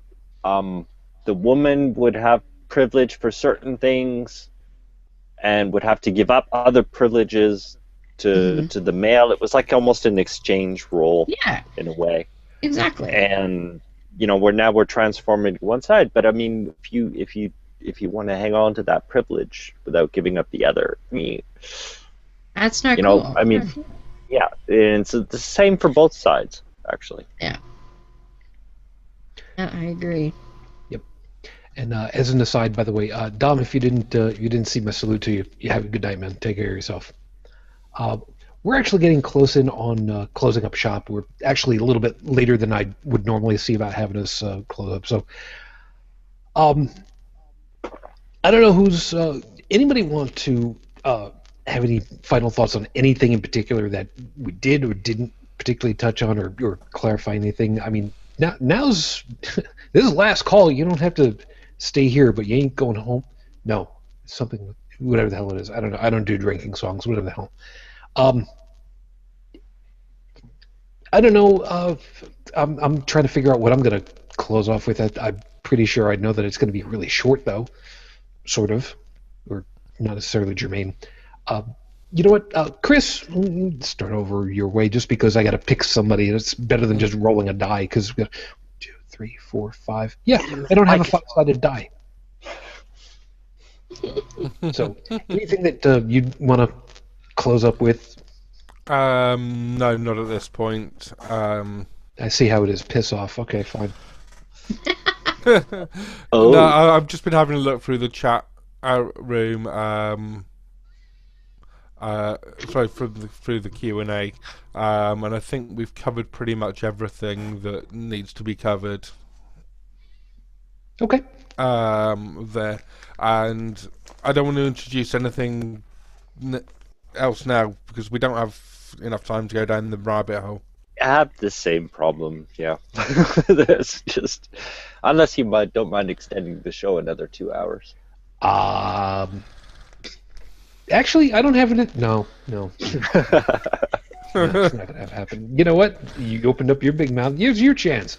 the woman would have privilege for certain things and would have to give up other privileges to the male. It was like almost an exchange role, in a way. Exactly. And we're transforming to one side. But I mean, if you want to hang on to that privilege without giving up the other, I mean, that's not cool. I mean, yeah, and it's the same for both sides, actually. Yeah, I agree. Yep. And as an aside, by the way, Dom, if you didn't see my salute to you, you have a good night, man. Take care of yourself. We're actually getting close in on closing up shop. We're actually a little bit later than I would normally see about having us close up. So, I don't know who's anybody want to have any final thoughts on anything in particular that we did or didn't particularly touch on, or clarify anything. I mean, now's this is last call. You don't have to stay here, but you ain't going home. No, it's something, whatever the hell it is. I don't know. I don't do drinking songs. Whatever the hell. I don't know. I'm trying to figure out what I'm going to close off with. I'm pretty sure I know that it's going to be really short, though. Sort of, or not necessarily germane. You know what, Chris? Start over your way, just because I got to pick somebody, and it's better than just rolling a die. Because we got 1, 2, 3, 4, 5. Yeah, I don't have a 5-sided die. So, anything that you want to close up with? No, not at this point. I see how it is. Piss off. Okay, fine. Oh. No, I've just been having a look through the chat room. Sorry, through the Q&A, and I think we've covered pretty much everything that needs to be covered. Okay. There, and I don't want to introduce anything else now because we don't have enough time to go down the rabbit hole. I have the same problem, yeah. That's just, unless you don't mind extending the show another 2 hours. Actually, I don't have it. No. No, it's not gonna happen. You know what? You opened up your big mouth. Here's your chance.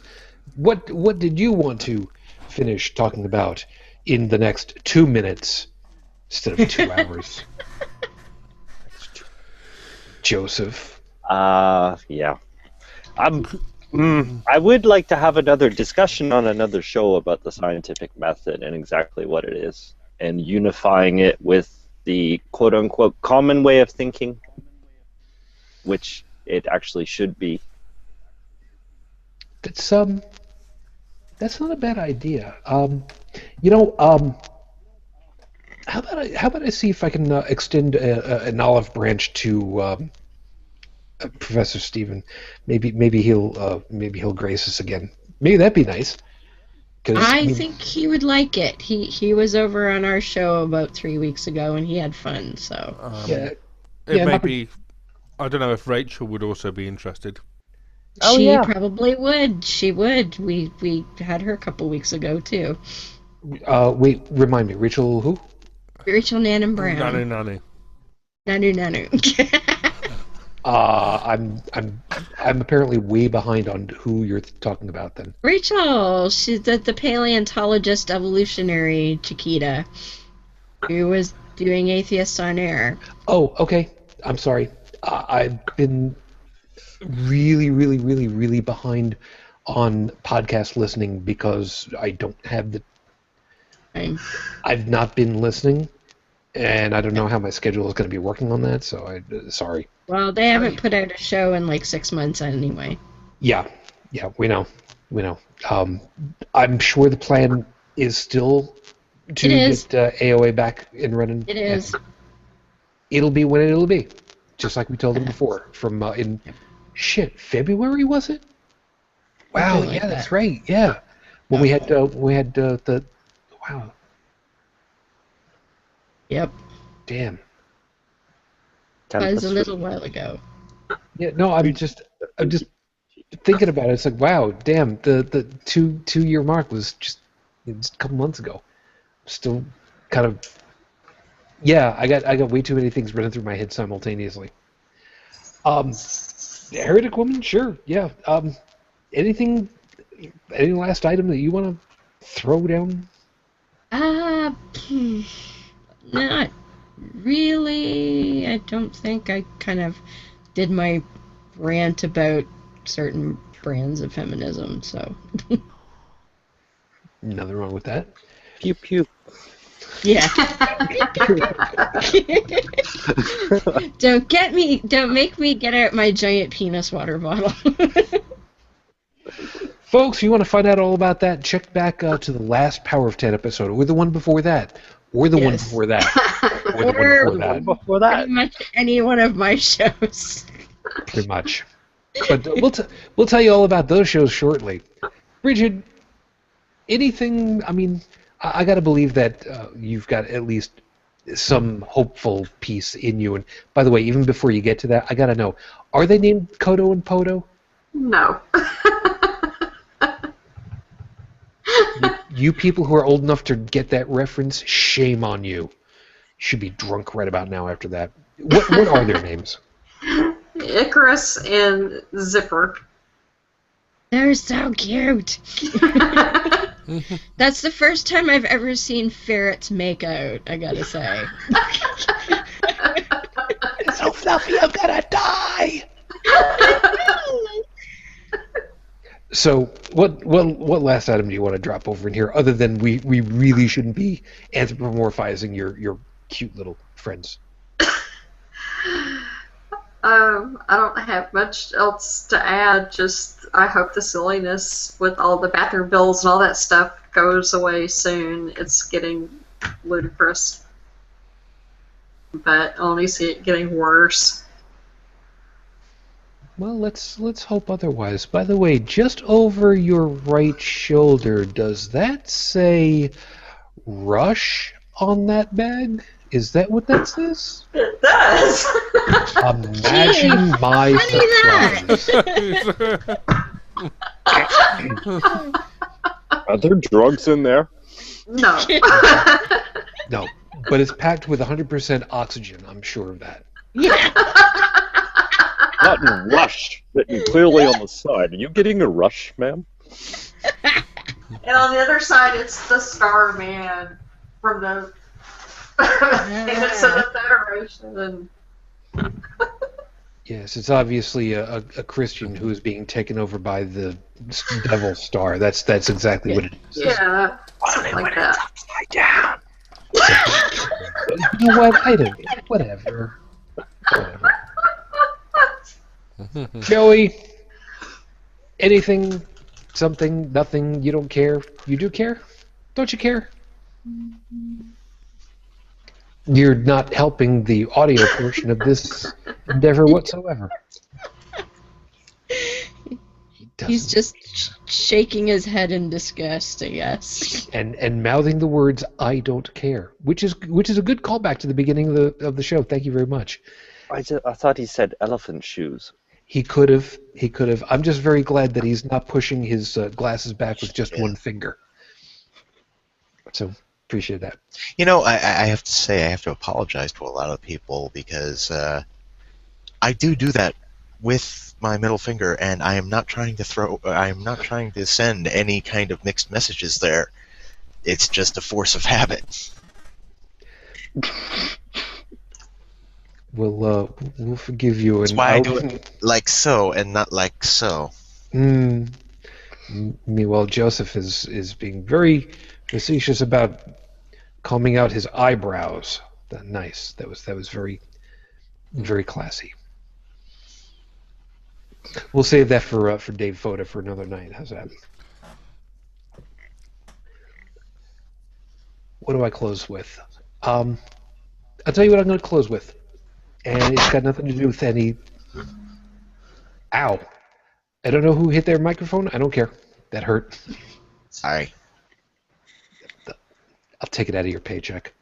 What did you want to finish talking about in the next 2 minutes instead of 2 hours? Joseph. Yeah. I would like to have another discussion on another show about the scientific method and exactly what it is, and unifying it with the quote-unquote common way of thinking, which it actually should be. That's not a bad idea. How about I see if I can extend an olive branch to Professor Stephen? Maybe he'll grace us again. Maybe that'd be nice. I think he would like it. He was over on our show about 3 weeks ago and he had fun. So it may be. I don't know if Rachel would also be interested. She probably would. She would. We had her a couple weeks ago too. Wait, remind me, Rachel who? Rachel Nanan Brown. Nanu. I'm apparently way behind on who you're talking about then. Rachel, she's the paleontologist evolutionary Chiquita who was doing Atheists on Air. Oh, okay. I'm sorry. I've been really behind on podcast listening because I don't have the time. I've not been listening, and I don't know how my schedule is going to be working on that, so sorry. Well, they haven't put out a show in like 6 months anyway. Yeah, we know. I'm sure the plan is still to get AOA back and running. It is. It'll be when it'll be, just like we told them before. From in February was it? Wow, yeah, that's right. Yeah, when we had the wow. Yep. Damn. That was a little while ago. Yeah, no, I'm just thinking about it. It's like, wow, damn, the two-year mark was just a couple months ago. Still kind of, yeah, I got way too many things running through my head simultaneously. Heretic woman, sure, yeah. Any last item that you want to throw down? Not really. I don't think. I kind of did my rant about certain brands of feminism, so. Nothing wrong with that. Pew pew. Yeah. Don't make me get out my giant penis water bottle. Folks, if you want to find out all about that, check back to the last Power of 10 episode, or the one before that, or the one before that, or the one before that. Pretty much any one of my shows. Pretty much. But we'll tell you all about those shows shortly. Bridget, anything, I mean, I got to believe that you've got at least some hopeful piece in you. And by the way, even before you get to that, I got to know, are they named Kodo and Podo? No. You people who are old enough to get that reference, shame on you. You should be drunk right about now after that. What are their names? Icarus and Zipper. They're so cute. That's the first time I've ever seen ferrets make out, I gotta say. It's so fluffy, I'm gonna die! So, what last item do you want to drop over in here, other than we really shouldn't be anthropomorphizing your cute little friends? I don't have much else to add. Just I hope the silliness with all the bathroom bills and all that stuff goes away soon. It's getting ludicrous. But I only see it getting worse. Well, let's hope otherwise. By the way, just over your right shoulder, does that say Rush on that bag? Is that what that says? It does. Imagine my funny surprise. Are there drugs in there? No. No, but it's packed with 100% oxygen. I'm sure of that. Yeah. Not in Rush, written clearly on the side. Are you getting a Rush, ma'am? And on the other side, it's the Starman from the Payments of the Federation. And Yes, it's obviously a Christian who is being taken over by the Devil Star. That's exactly what it is. yeah, something like that. Upside down. You know what? I don't. Whatever. Joey, anything, something, nothing, you don't care? You do care? Don't you care? You're not helping the audio portion of this endeavor whatsoever. He's just shaking his head in disgust, I guess. And mouthing the words "I don't care," which is a good callback to the beginning of the show. Thank you very much. I thought he said elephant shoes. He could have. I'm just very glad that he's not pushing his glasses back with just one finger. So appreciate that. You know, I have to say, I have to apologize to a lot of people because I do that with my middle finger, and I am not trying to send any kind of mixed messages there. It's just a force of habit. We'll forgive you. That's why I do it like so and not like so. Meanwhile, Joseph is being very facetious about combing out his eyebrows. Nice. That was very, very classy. We'll save that for Dave Foda for another night. How's that? What do I close with? I'll tell you what I'm going to close with. And it's got nothing to do with any... Ow. I don't know who hit their microphone. I don't care. That hurt. Sorry. I'll take it out of your paycheck.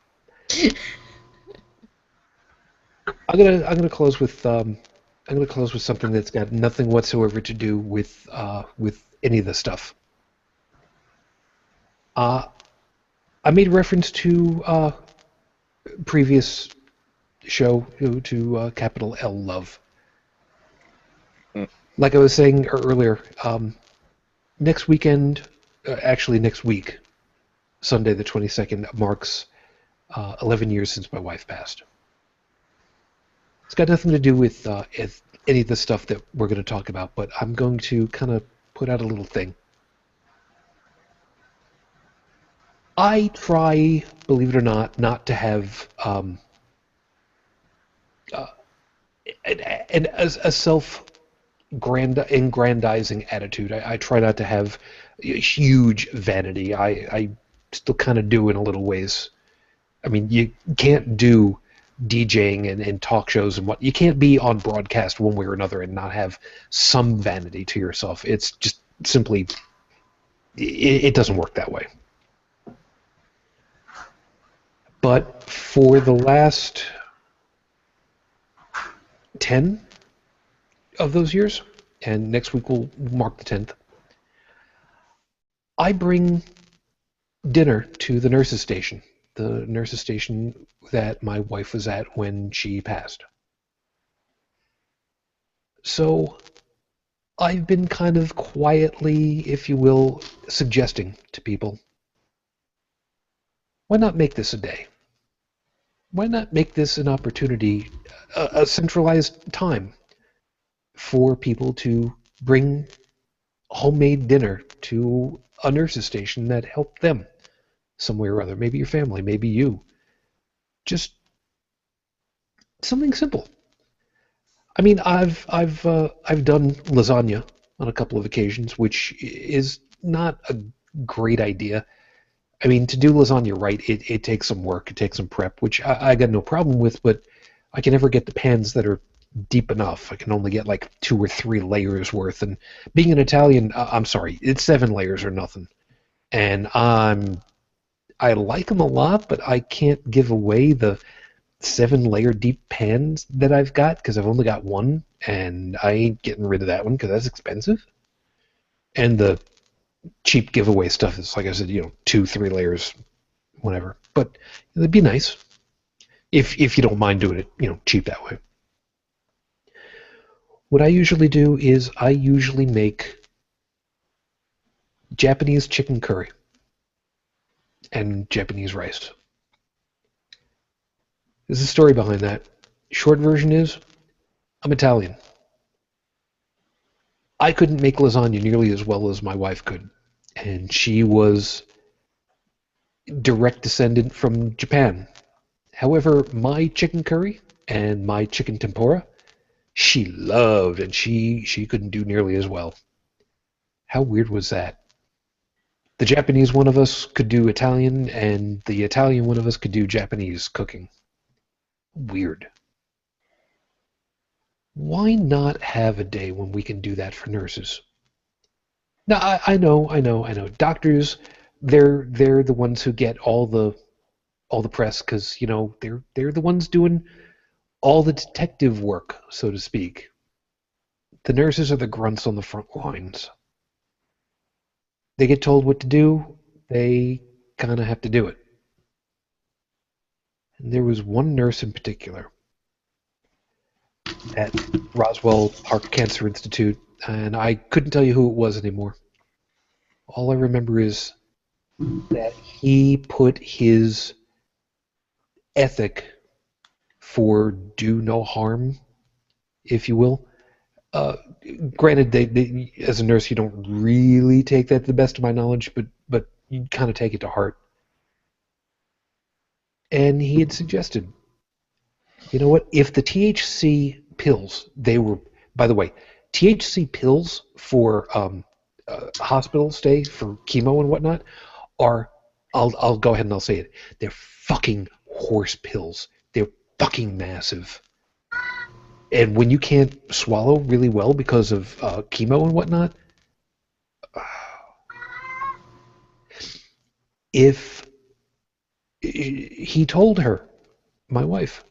I'm gonna close with something that's got nothing whatsoever to do with any of the stuff. I made reference to previous show to capital L love. Like I was saying earlier, next weekend, actually next week, Sunday the 22nd, marks 11 years since my wife passed. It's got nothing to do with any of the stuff that we're going to talk about, but I'm going to kind of put out a little thing. I try, believe it or not to have a self-aggrandizing attitude. I try not to have a huge vanity. I still kind of do in a little ways. I mean, you can't do DJing and talk shows and what. You can't be on broadcast one way or another and not have some vanity to yourself. It's just simply, it doesn't work that way. But for the last 10 of those years, and next week will mark the 10th, I bring dinner to the nurses' station that my wife was at when she passed. So I've been kind of quietly, if you will, suggesting to people, why not make this a day? Why not make this an opportunity, a centralized time for people to bring homemade dinner to a nurse's station that helped them some way or other? Maybe your family, maybe you. Just something simple. I mean, I've done lasagna on a couple of occasions, which is not a great idea. I mean, to do lasagna right, it takes some work, it takes some prep, which I got no problem with, but I can never get the pans that are deep enough. I can only get like 2 or 3 layers worth, and being an Italian, I'm sorry, it's 7 layers or nothing. And I like them a lot, but I can't give away the 7-layer deep pans that I've got because I've only got one, and I ain't getting rid of that one because that's expensive. And the cheap giveaway stuff is, like I said, 2, 3 layers, whatever. But it'd be nice if you don't mind doing it, cheap that way. What I usually do is I usually make Japanese chicken curry and Japanese rice. There's a story behind that. Short version is, I'm Italian. I couldn't make lasagna nearly as well as my wife could. And she was direct descendant from Japan. However, my chicken curry and my chicken tempura, she loved, and she couldn't do nearly as well. How weird was that? The Japanese one of us could do Italian, and the Italian one of us could do Japanese cooking. Weird. Why not have a day when we can do that for nurses? Now, I know. Doctors, they're the ones who get all the press because they're the ones doing all the detective work, so to speak. The nurses are the grunts on the front lines. They get told what to do, they kind of have to do it. And there was one nurse in particular at Roswell Park Cancer Institute, and I couldn't tell you who it was anymore. All I remember is that he put his ethic for do no harm, if you will. Granted, they, as a nurse, you don't really take that to the best of my knowledge, but you kind of take it to heart. And he had suggested, you know what, if the THC pills, they were, by the way, THC pills for hospital stay, for chemo and whatnot, are, I'll go ahead and I'll say it, they're fucking horse pills. They're fucking massive. And when you can't swallow really well because of chemo and whatnot, if he told her, my wife,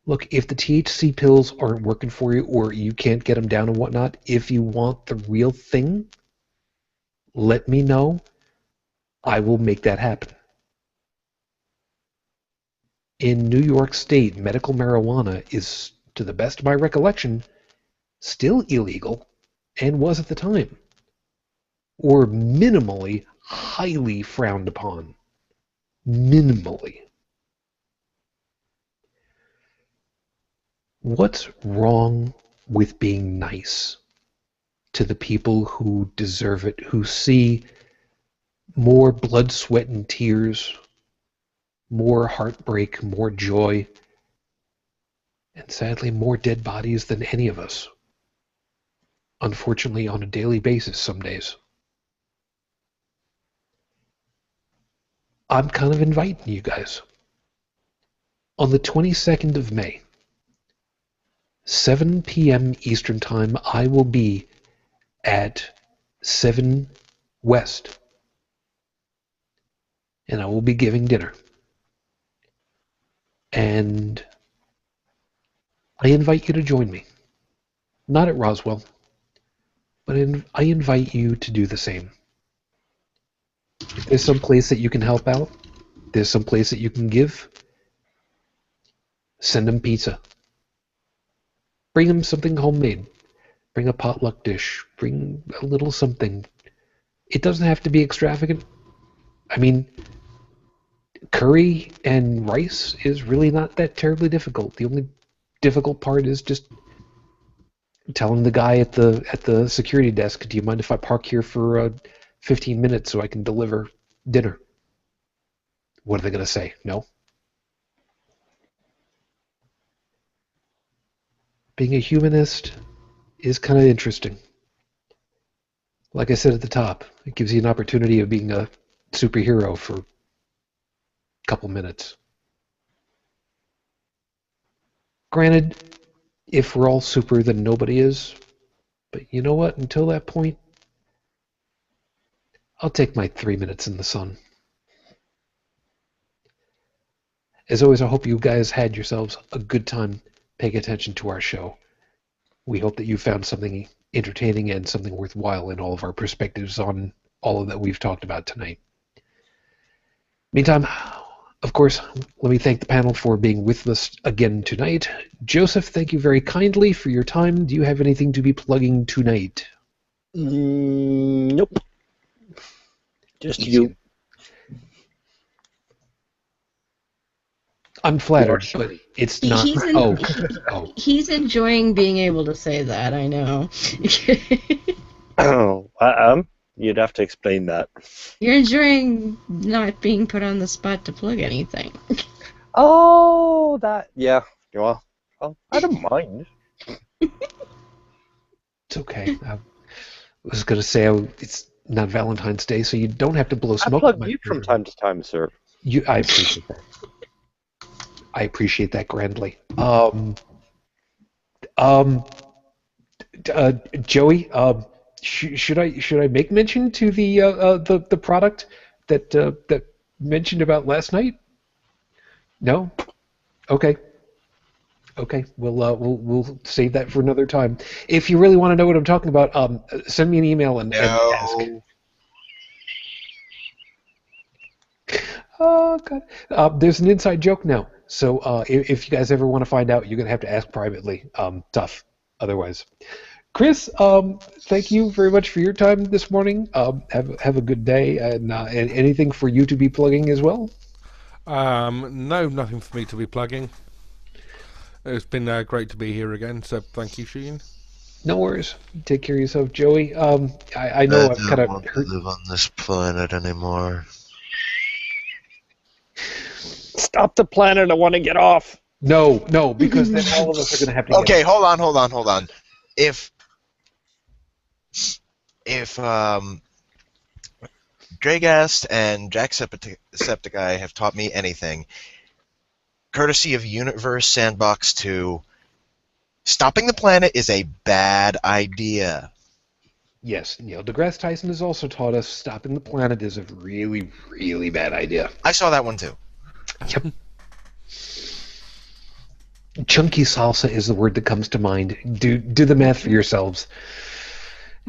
look, if the THC pills aren't working for you or you can't get them down and whatnot, if you want the real thing, let me know. I will make that happen. In New York State, medical marijuana is, to the best of my recollection, still illegal, and was at the time, or minimally highly frowned upon. Minimally. What's wrong with being nice to the people who deserve it, who see more blood, sweat, and tears, more heartbreak, more joy, and sadly more dead bodies than any of us? Unfortunately, on a daily basis some days. I'm kind of inviting you guys. On the 22nd of May, 7 p.m. Eastern Time, I will be at 7 West. And I will be giving dinner. And I invite you to join me. Not at Roswell, but I invite you to do the same. If there's some place that you can help out, there's some place that you can give, send them pizza. Bring them something homemade. Bring a potluck dish. Bring a little something. It doesn't have to be extravagant. I mean, curry and rice is really not that terribly difficult. The only difficult part is just telling the guy at the security desk, do you mind if I park here for 15 minutes so I can deliver dinner? What are they going to say? No? Being a humanist is kind of interesting. Like I said at the top, it gives you an opportunity of being a superhero for couple minutes. Granted, if we're all super, then nobody is. But you know what? Until that point, I'll take my 3 minutes in the sun. As always, I hope you guys had yourselves a good time paying attention to our show. We hope that you found something entertaining and something worthwhile in all of our perspectives on all of that we've talked about tonight. Meantime, of course, let me thank the panel for being with us again tonight. Joseph, thank you very kindly for your time. Do you have anything to be plugging tonight? Nope. Just you. I'm flattered, but it's not. He's enjoying being able to say that, I know. You'd have to explain that. You're enjoying not being put on the spot to plug anything. Oh, that, yeah. Well, I don't mind. It's okay. I was going to say it's not Valentine's Day, so you don't have to blow smoke. I plug you from time to time, sir. I appreciate that. I appreciate that grandly. Joey, should I make mention to the product that mentioned about last night? No? Okay. We'll save that for another time. If you really want to know what I'm talking about, send me an email and ask. Oh God! There's an inside joke now. So if you guys ever want to find out, you're gonna have to ask privately. Tough. Otherwise, Chris, thank you very much for your time this morning. Have a good day, and anything for you to be plugging as well. No, nothing for me to be plugging. It's been great to be here again. So thank you, Shujin. No worries. Take care of yourself, Joey. I know I've kind of want to live on this planet anymore. Stop the planet! I want to get off. No, because then all of us are going to have to. Okay, hold on. If Dragast and Jacksepticeye have taught me anything, courtesy of Universe Sandbox 2, stopping the planet is a bad idea. Yes, Neil deGrasse Tyson has also taught us stopping the planet is a really, really bad idea. I saw that one too. Yep. Chunky salsa is the word that comes to mind. Do the math for yourselves.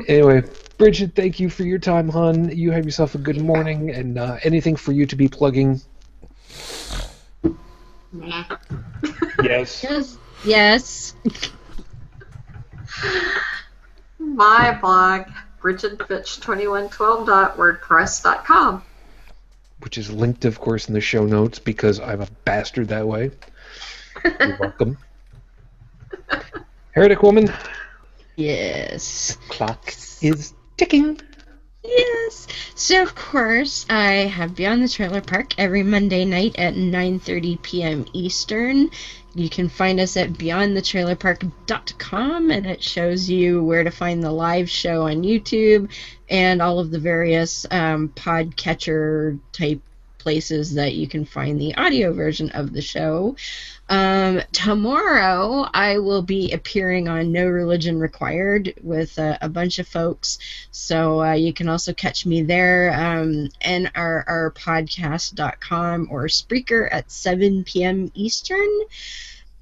Anyway, Bridget, thank you for your time, hon. You have yourself a good morning, and anything for you to be plugging? Nah. Yes. Yes. My blog, bridgetfitch2112.wordpress.com. Which is linked, of course, in the show notes because I'm a bastard that way. You're welcome. Heretic Woman. Yes. Clock is ticking. Yes. So, of course, I have Beyond the Trailer Park every Monday night at 9:30 p.m. Eastern. You can find us at beyondthetrailerpark.com, and it shows you where to find the live show on YouTube and all of the various podcatcher type places that you can find the audio version of the show. Tomorrow I will be appearing on No Religion Required with a bunch of folks, so you can also catch me there, nrrpodcast.com or Spreaker at 7 p.m. Eastern.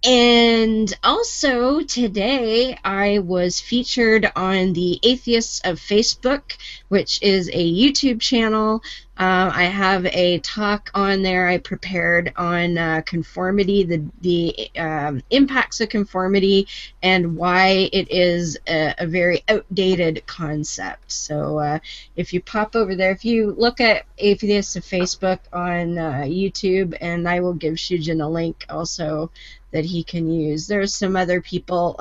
And also today I was featured on the Atheists of Facebook, which is a YouTube channel. I have a talk on there I prepared on conformity, the impacts of conformity, and why it is a very outdated concept. So if you pop over there, if you look at Atheists of Facebook on YouTube, and I will give Shujin a link also that he can use. There's some other people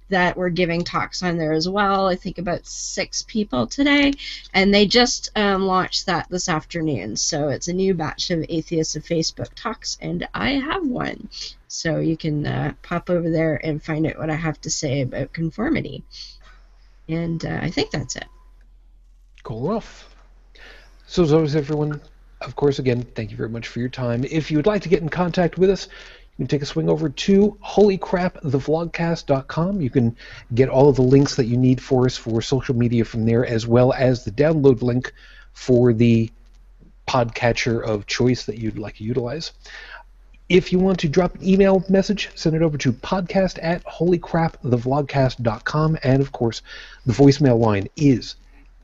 that were giving talks on there as well. I think about 6 people today, and they just launched that this afternoon. So it's a new batch of Atheists of Facebook talks, and I have one. So you can pop over there and find out what I have to say about conformity. And I think that's it. Cool enough. So as always, everyone, of course, again, thank you very much for your time. If you would like to get in contact with us, you can take a swing over to holycrapthevlogcast.com. You can get all of the links that you need for us for social media from there, as well as the download link for the podcatcher of choice that you'd like to utilize. If you want to drop an email message, send it over to podcast@holycrapthevlogcast.com. And, of course, the voicemail line is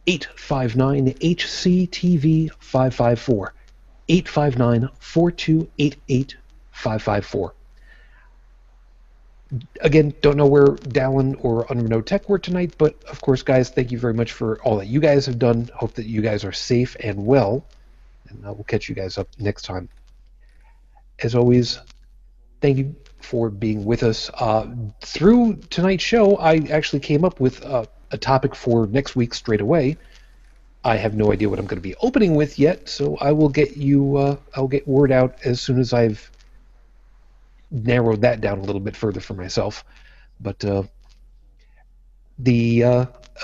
859-HCTV-554. 859-4288-554. Again, don't know where Dallin or Unremote Tech were tonight, but, of course, guys, thank you very much for all that you guys have done. Hope that you guys are safe and well. And we'll catch you guys up next time. As always, thank you for being with us. Through tonight's show, I actually came up with a topic for next week straight away. I have no idea what I'm going to be opening with yet, so I will get you. I'll get word out as soon as I've narrowed that down a little bit further for myself. But I've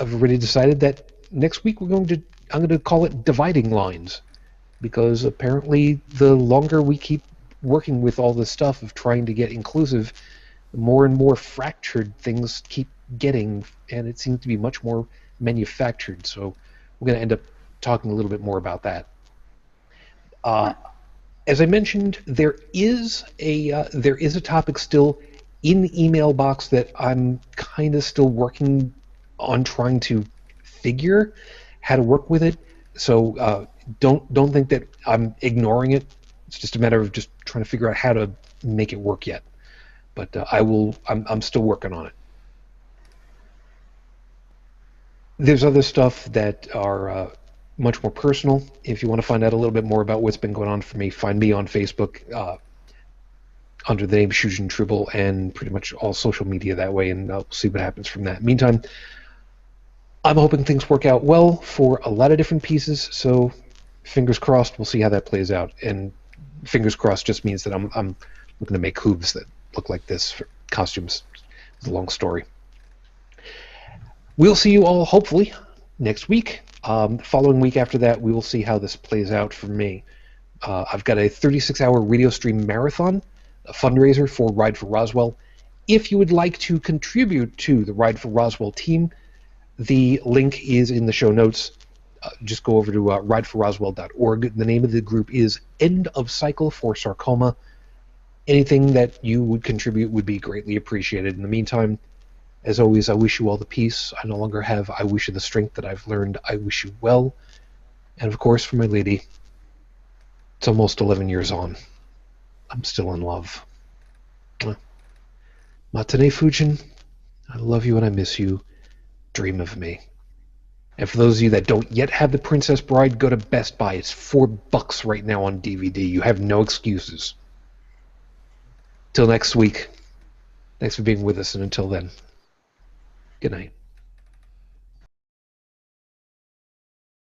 already decided that next week I'm going to call it dividing lines, because apparently the longer we keep working with all this stuff of trying to get inclusive, the more and more fractured things keep getting, and it seems to be much more manufactured. So we're going to end up talking a little bit more about that. As I mentioned, there is a topic still in the email box that I'm kind of still working on trying to figure how to work with it. So don't think that I'm ignoring it. It's just a matter of just trying to figure out how to make it work yet. But I'm still working on it. There's other stuff that are much more personal. If you want to find out a little bit more about what's been going on for me, find me on Facebook under the name Shujin Tribble, and pretty much all social media that way, and I'll see what happens from that. Meantime, I'm hoping things work out well for a lot of different pieces, so fingers crossed, we'll see how that plays out. And fingers crossed just means that I'm looking to make hooves that look like this for costumes. It's a long story. We'll see you all, hopefully, next week. The following week after that, we will see how this plays out for me. I've got a 36-hour radio stream marathon, a fundraiser for Ride for Roswell. If you would like to contribute to the Ride for Roswell team, the link is in the show notes. Just go over to rideforroswell.org. The name of the group is End of Cycle for Sarcoma. Anything that you would contribute would be greatly appreciated. In the meantime, as always, I wish you all the peace I no longer have. I wish you the strength that I've learned. I wish you well. And of course, for my lady, it's almost 11 years on. I'm still in love. Matane Fujin, I love you and I miss you. Dream of me. And for those of you that don't yet have The Princess Bride, go to Best Buy. It's $4 right now on DVD. You have no excuses. Till next week, thanks for being with us, and until then, good night.